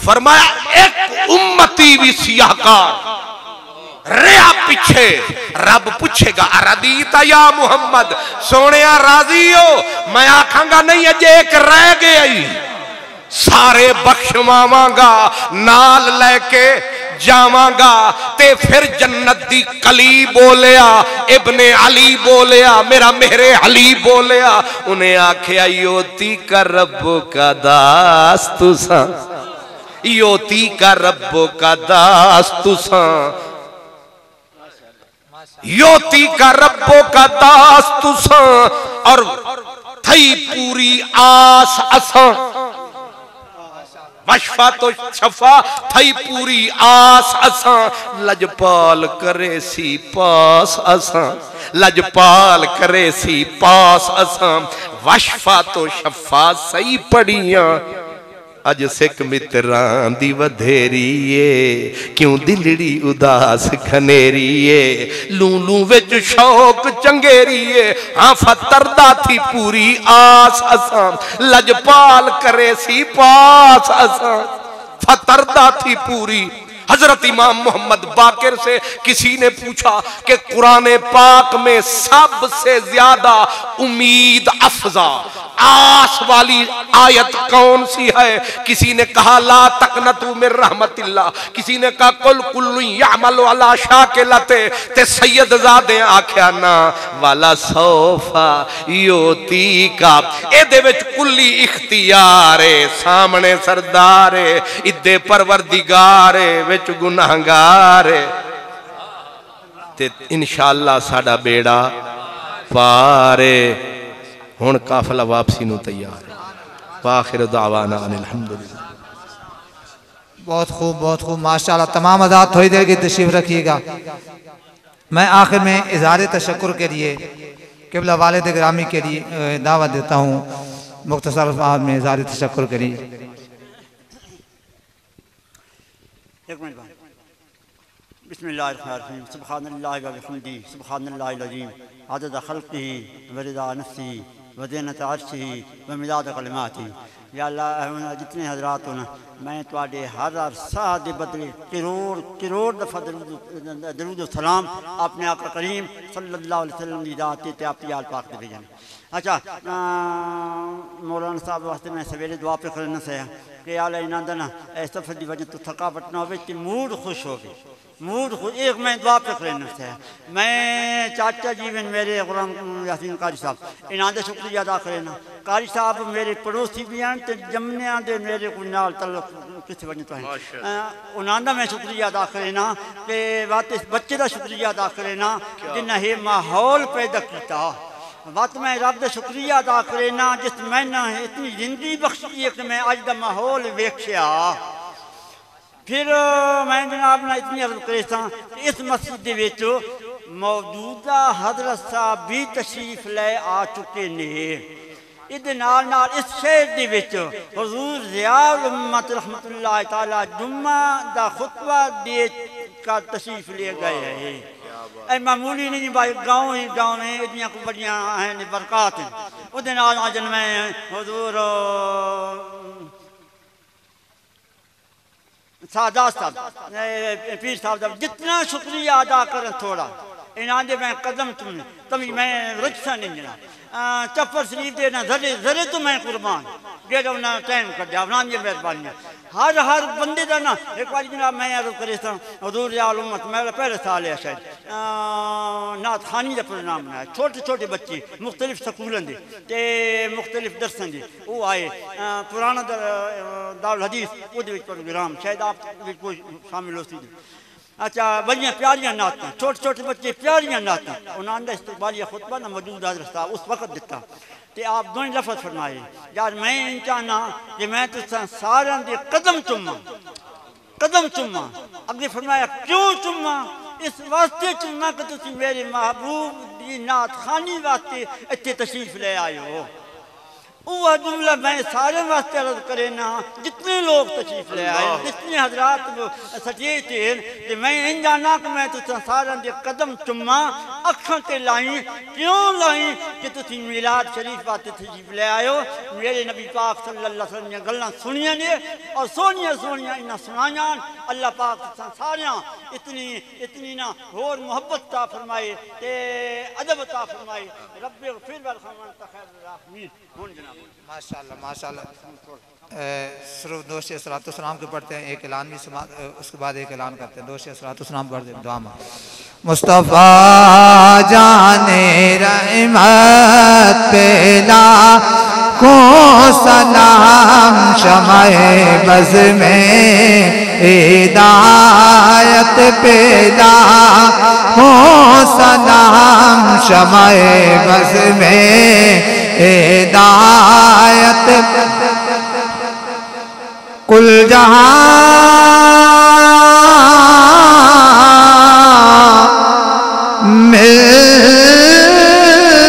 فرمایا ایک امتی بھی سیاہکار ریا پیچھے رب پوچھے گا اردیتا یا محمد سونے راضی ہو میں آکھاں گا نہیں اجے ایک رہ گئی سارے بخشواں گا نال لے کے جاواں گا تے پھر جنت دی کلی بولیا ابن علی بولیا میرا میرے علی بولیا انہیں آکھیا یوتی کا رب کا داست ساں یوتی کا رب کا داست ساں یوتی کا ربو کا داست ساں اور تھئی پوری آس اساں وشفا تو شفا تھئی پوری آس اساں لجپال کرے سی پاس اساں لجپال کرے سی پاس اساں وشفا تو شفا سی پڑیاں اج سکھ متران دی ودھیریے کیوں دلڑی اداس کھنیریے لوں وچ شوق چنگیریے ہاں فتردہ تھی پوری آس اساں لجپال کرے سی پاس اساں فتردہ تھی پوری حضرت امام محمد باقر سے کسی نے پوچھا کہ قرآن پاک میں سب سے زیادہ امید افزا آس والی آیت کون سی ہے کسی نے کہا لا تقنطوا من رحمت اللہ کسی نے کہا قل کل یعمل علی شاکلتے تے سید زادے آکھیا نا والا سوفا یوتی کا اے دے وچ کلی اختیارے سامنے سردارے ادے پروردگارے وچ گناہگارے تے انشاءاللہ ساڑا بیڑا پارے ہون قافلہ واپسی نو تیار ہے وآخر دعوانا ان الحمدللہ بہت خوب ماشاءاللہ تمام حضرات تھوڑی دیر کی تشریف رکھیے گا میں آخر میں اظہار تشکر کے لیے قبلہ والد گرامی کے لیے دعوت دیتا ہوں مختصر الفاظ میں اظہار تشکر کے لیے بسم اللہ الرحمن الرحیم سبحان اللہ و بحمدہ سبحان اللہ العظیم عدد خلقہ ورضا نفسہ وزینت عرشہ ومداد کلماتہ یا اللہ جتنے حضرات ہونا میں تواڈے ہر ساہ دے بدلے کروڑ دفعہ درود و سلام اپنے آقا کریم صلی اللہ علیہ وسلم دی ذات تے اپنی آل پاک دے بھیجن اچھا مولانا صاحب واسطے میں سویرے دعا پہ کرنا سے کہ آلہ انہاں دا نا اس سفر دی وجہ تو تھکاوٹ نہ ہوئے تے موڈ خوش ہو گئے موڈ خوش ایک میں دعا پہ کرنا سے میں چاچا جی میں میرے غلام یاسین قاری صاحب انہاں دے شکریہ ادا کرنا قاری صاحب میرے پڑوسی بھی ہیں تے جمنیاں دے میرے کو نال تعلق کس وجہ تو ہیں انہاں دا میں شکریہ ادا کرنا کہ بات اس بچے دا شکریہ ادا کرنا جنہاں یہ ماحول پیدا کیتا وقت میں رب دا شکریہ ادا کرنا جس میں نے اتنی زندگی بخشی ہے کہ میں آج دا ماحول ویکھیا پھر میں جناب نے اتنی عرض کرتا اس مسجد دے وچ موجودہ حضرت صاحب بھی تشریف لے آ چکے نے ادھے نال اس شہر دے وچ حضور ضیاء الامت رحمت اللہ تعالی جمعہ دا خطبہ دے کا تشریف لے گئے ہیں اے معمولی نہیں بھائی گاؤں میں اتنی کو بڑیاں ہیں برکات ہیں ادھے نال آجن میں حضور سادات صاحب پیر صاحب جتنا شکریہ ادا کریں تھوڑا انہاں دے میں قدم تمہیں میں رجسہ نہیں جنا چپر شریف دے نا ذرے تو میں قربان گیڑا انہاں ٹائم کر دیا انہاں یہ مہربانی ہر بندے دا نا ایک بار جناب میں عرض کرتا ہوں حضور ضیاء الامت میرا پہلے سال ہے شاید نعت خوانی دا پروگرام بنایا چھوٹے بچے مختلف سکولوں دے تے مختلف درسوں دے وہ آئے پرانا دارالحدیث وہ دے پروگرام شاید آپ بھی کوئی شامل ہو سی اچھا بڑیاں پیاریاں نعتاں چھوٹے بچے پیاریاں نعتاں انہاں دا استقبالیہ خطبہ نہ موجود حضرت صاحب اس وقت دیتا تے آپ دونوں لفظ فرمائے یار میں چاہنا کہ میں تو سارا دے قدم چوما اگے فرمایا کیوں چوما اس واسطے چوما کہ تسی میرے محبوب دی نعت خوانی واسطے اتنے تشریف لے آئے ہو وہ جملہ میں سارے واسطے عرض کرے نا جتنے لوگ تشریف لے آئے جتنے حضرات سچیت ہیں کہ میں ان جانا کہ میں تُساں سارے دے قدم چما اکھاں تے لائیں کیوں لائیں کہ تُسی میلاد شریف واسطے تشریف لے آئے ہو میرے نبی پاک صلی اللہ علیہ وسلم نے گلاں سنیاں نے اور سونیاں انہاں سنائیاں اللہ پاک تُساں ساریاں اتنی نہ اور محبت عطا فرمائے تے ادب عطا فرمائے رب اغفر وارحم وانت خیر الراحمین ماشاءاللہ سرود دوش صلاۃ السلام کے پڑھتے ہیں ایک اعلان بھی اس کے بعد ایک اعلان کرتے ہیں دوش صلاۃ السلام پڑھتے ہیں دعا میں مصطفیٰ جان رحمت پیدا کو سلام شمع بز میں ہدایت پیدا ہو سلام شمع بز میں ہدایت کل جہاں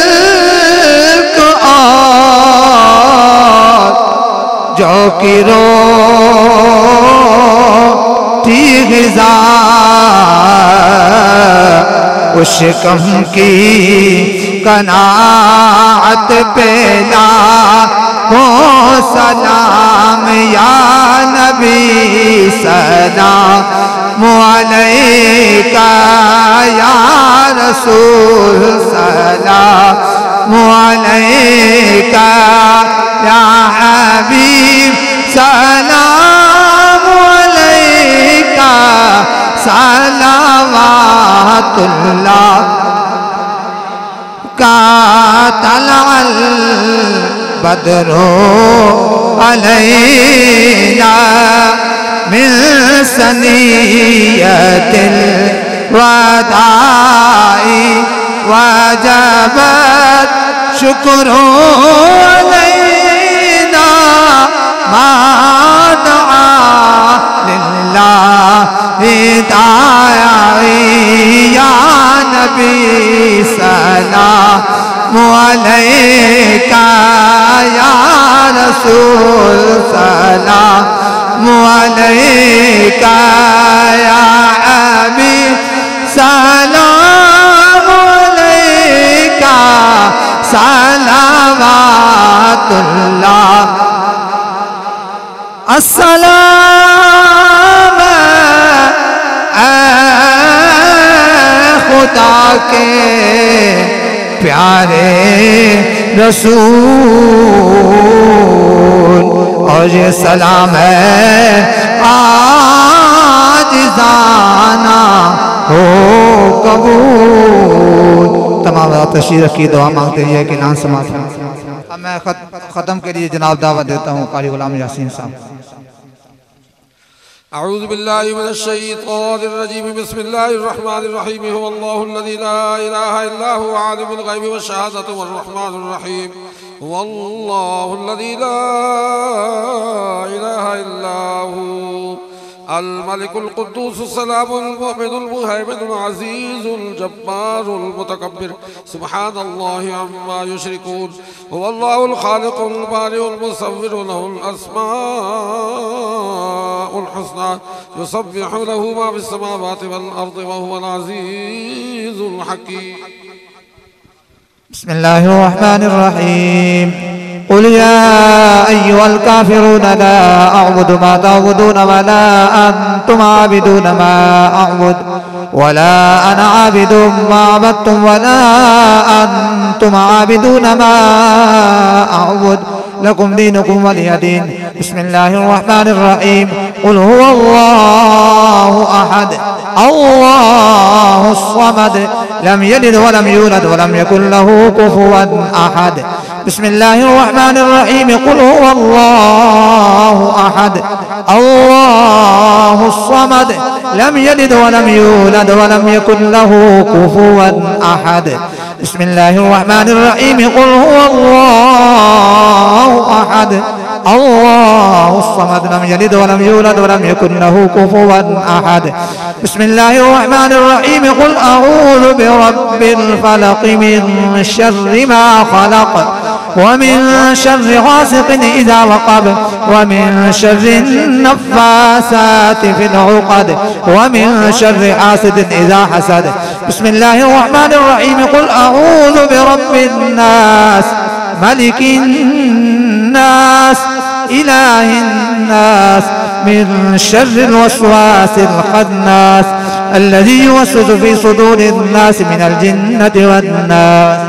ملک اور جو کی روٹی غذا اس کم کی قناعت پیدا ہو سلام یا نبی سلام علیکہ یا رسول سلام علیکہ یا حبیب سلام علیکہ صلوات اللہ کا طلع البدر علینا من ثنیۃ الوداع وجبت شکر علینا ما دعا للہ داعی یا نبی سلام علیکہ یا رسول سلام علیکہ یا حبیب سلام علیکہ صلوات اللہ السلام خدا کے پیارے رسول اور یہ سلام ہے عاجزانہ ہو قبول تمام تشریح کی دعا مانگتے ہیں کہ نام سماعت اب میں ختم کے لیے جناب دعوت دیتا ہوں قاری غلام یاسین صاحب أعوذ بالله من الشيطان الرجيم بسم الله الرحمن الرحيم هو الله الذي لا إله إلا هو عالم الغيب والشهادة والرحمن الرحيم هو الله الذي لا إله إلا هو الملك القدوس السلام المؤمن المهيمن العزيز الجبار المتكبر سبحان الله عما يشركون هو الله الخالق البارئ المصور له الأسماء الحسنى يسبح له ما في السماوات والأرض وهو العزيز الحكيم بسم الله الرحمن الرحيم قل يا أيها الكافرون لا أعبد ما تعبدون ولا أنتم عابدون ما أعبد ولا أنا عابد ما عبدتم ولا أنتم عابدون ما أعبد لكم دينكم ولي دين بسم الله الرحمن الرحيم قل هو الله أحد الله الصمد لم يلد ولم يولد ولم يكن له كفوا أحد بسم الله الرحمن الرحيم قل هو الله أحد الله الصمد لم يلد ولم يولد ولم يكن له كفوا أحد بسم الله الرحمن الرحيم قل هو الله أحد الله الصمد لم يلد ولم يولد ولم يكن له كفوا أحد بسم الله الرحمن الرحيم قل أعوذ برب الفلق من شر ما خلق ومن شر غاسق إذا وقب ومن شر النفاثات في العقد ومن شر حاسد إذا حسد. بسم الله الرحمن الرحيم. قل أعوذ برب الناس ملك الناس إله الناس من شر الوسواس الخناس الذي يوسوس في صدور الناس من الجنة والناس.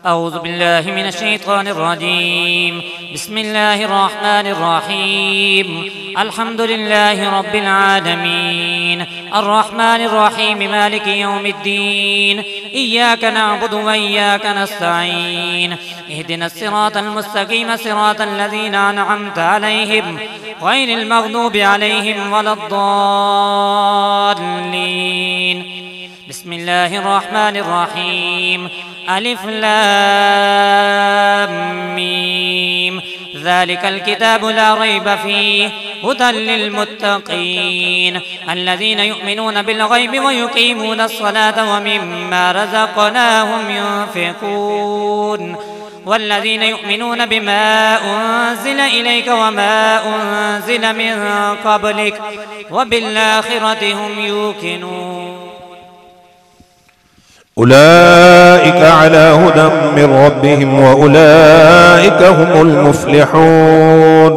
أعوذ بالله من الشيطان الرجيم. بسم الله الرحمن الرحيم. الحمد لله رب العالمين الرحمن الرحيم مالك يوم الدين إياك نعبد وإياك نستعين اهدنا الصراط المستقيم صراط الذين أنعمت عليهم غير المغضوب عليهم ولا الضالين. بسم الله الرحمن الرحيم. ألف لام ميم ذلك الكتاب لا ريب فيه هدى للمتقين الذين يؤمنون بالغيب ويقيمون الصلاة ومما رزقناهم ينفقون والذين يؤمنون بما أنزل إليك وما أنزل من قبلك وبالآخرة هم يوقنون. أولئك على هدى من ربهم وأولئك هم المفلحون.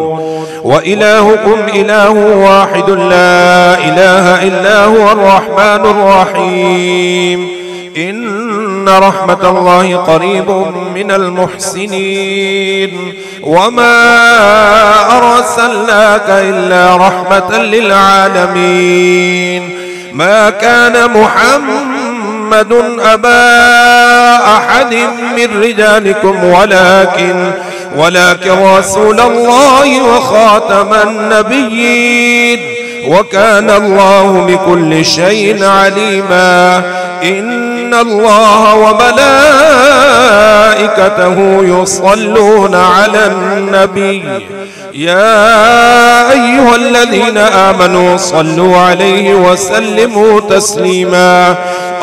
وإلهكم إله واحد لا إله إلا هو الرحمن الرحيم. إن رحمة الله قريب من المحسنين. وما أرسلناك إلا رحمة للعالمين. ما كان محمد أبا أحد من رجالكم ولكن رسول الله وخاتم النبيين وكان الله بكل شيء عليما. إن الله وملائكته يصلون على النبي يا أيها الذين آمنوا صلوا عليه وسلموا تسليما.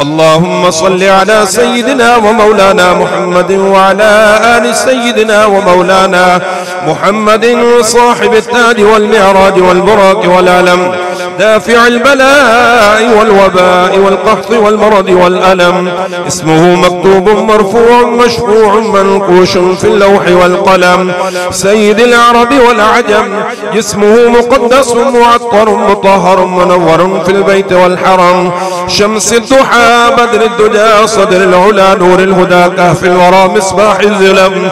اللهم صل على سيدنا ومولانا محمد وعلى آل سيدنا ومولانا محمد صاحب التاج والمعراج والبراق والعلم دافع البلاء والوباء والقحط والمرض والألم. اسمه مكتوب مرفوع مشفوع منقوش في اللوح والقلم. سيد العرب والعجم. جسمه مقدس معطر مطهر منور في البيت والحرم. شمس الضحى بدر الدجى صدر العلا نور الهدى كهف الورى مصباح الظلم.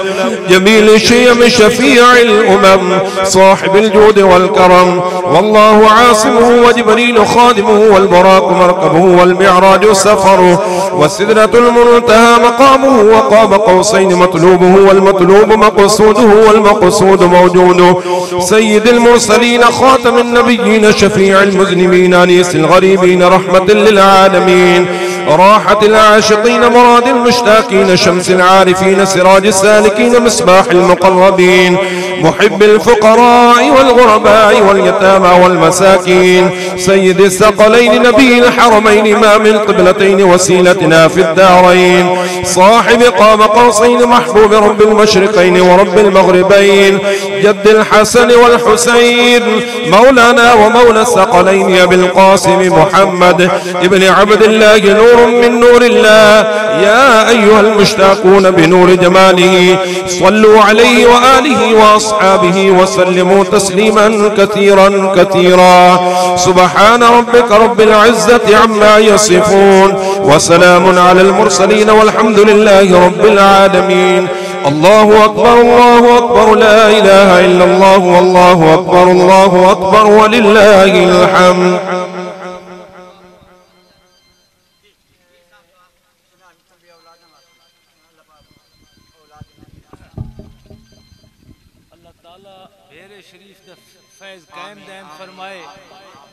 جميل الشيم شفيع الأمم صاحب الجود والكرم. والله عاصمه وجبريل خادمه والبراق مركبه والمعراج سفره والسدرة المنتهى مقامه وقاب قوسين مطلوبه والمطلوب مقصوده والمقصود موجوده. سيد المرسلين خاتم النبيين شفيع المذنبين أنيس الغريبين رحمة للعالمين. راحة العاشقين مراد المشتاقين شمس العارفين سراج السالكين مصباح المقربين. محب الفقراء والغرباء واليتامى والمساكين. سيد الثقلين نبي الحرمين ما من قبلتين وسيلتنا في الدارين. صاحب قاب قوسين محبوب رب المشرقين ورب المغربين. جد الحسن والحسين مولانا ومولى الثقلين أبي القاسم محمد ابن عبد الله نور من نور الله. يا أيها المشتاقون بنور جماله صلوا عليه وآله وأصحابه وسلموا تسليما كثيرا كثيرا. سبحان ربك رب العزة عما يصفون وسلام على المرسلين والحمد لله رب العالمين. الله أكبر الله أكبر لا إله إلا الله والله أكبر الله أكبر ولله الحمد.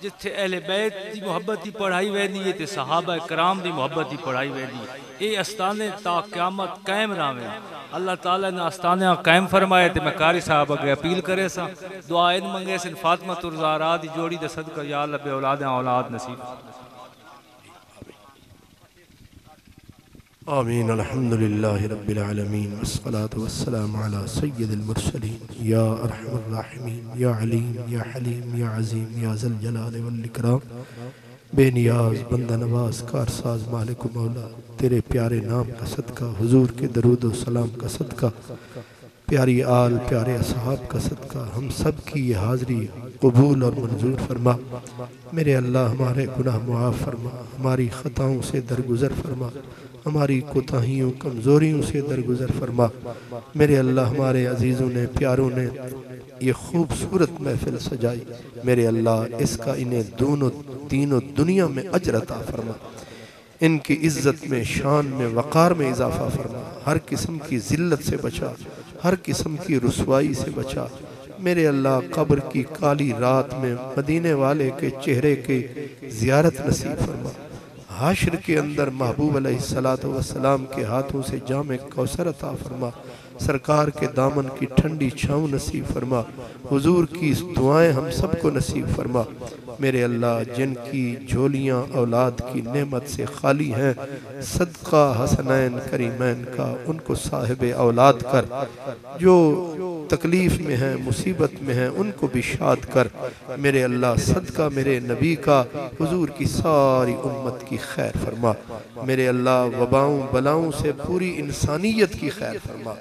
جتھے اہل بیت دی محبت دی پڑھائی ویندی ہے تے صحابہ کرام دی محبت دی پڑھائی ویندی ہے. اے استانے تا قیامت قائم راویں. اللہ تعالیٰ نے استانے قائم فرمائے تے میں قاری صاحب اگے اپیل کرے سا دعا این منگے سن فاطمہ الزہرا دی جوڑی دے صدقہ یا اللہ بے اولاد نصیب. آمین. الحمدللہ رب العالمین والصلاة والسلام علی سید المرسلین یا ارحم الراحمین یا علیم یا حلیم یا عظیم یا ذی الجلال والاکرام. بے نیاز بندہ نواز کارساز مالک و مولا، تیرے پیارے نام کا صدقہ، حضور کے درود و سلام کا صدقہ، پیاری آل پیارے اصحاب کا صدقہ، ہم سب کی یہ حاضری قبول اور منظور فرما. میرے اللہ ہمارے گناہ معاف فرما، ہماری خطاؤں سے درگزر فرما، ہماری کوتاہیوں کمزوریوں سے درگزر فرما. میرے اللہ ہمارے عزیزوں نے پیاروں نے یہ خوبصورت محفل سجائی، میرے اللہ اس کا انہیں دونوں دین و دنیا میں اجر عطا فرما. ان کی عزت میں، شان میں، وقار میں اضافہ فرما. ہر قسم کی ذلت سے بچا، ہر قسم کی رسوائی سے بچا. میرے اللہ قبر کی کالی رات میں مدینے والے کے چہرے کی زیارت نصیب فرما. حاشر کے اندر محبوب علیہ السلام کے ہاتھوں سے جام کوثر عطا فرما. سرکار کے دامن کی ٹھنڈی چھاؤں نصیب فرما. حضور کی اس دعائیں ہم سب کو نصیب فرما. میرے اللہ جن کی جھولیاں اولاد کی نعمت سے خالی ہیں، صدقہ حسنین کریمین کا ان کو صاحب اولاد کر. جو تکلیف میں ہیں، مصیبت میں ہیں، ان کو بھی شاد کر. میرے اللہ صدقہ میرے نبی کا حضور کی ساری امت کی خیر فرما. میرے اللہ وباؤں بلاؤں سے پوری انسانیت کی خیر فرما.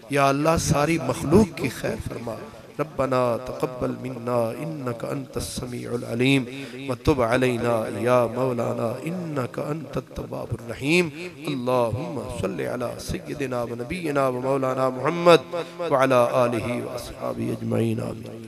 یا اللہ ساری مخلوق کی خیر فرما. ربنا تقبل منا انك انت السميع العليم وتب علينا يا مولانا انك انت التواب الرحيم. اللهم صل على سيدنا ونبينا ومولانا محمد وعلى آله واصحابه اجمعين. آمين.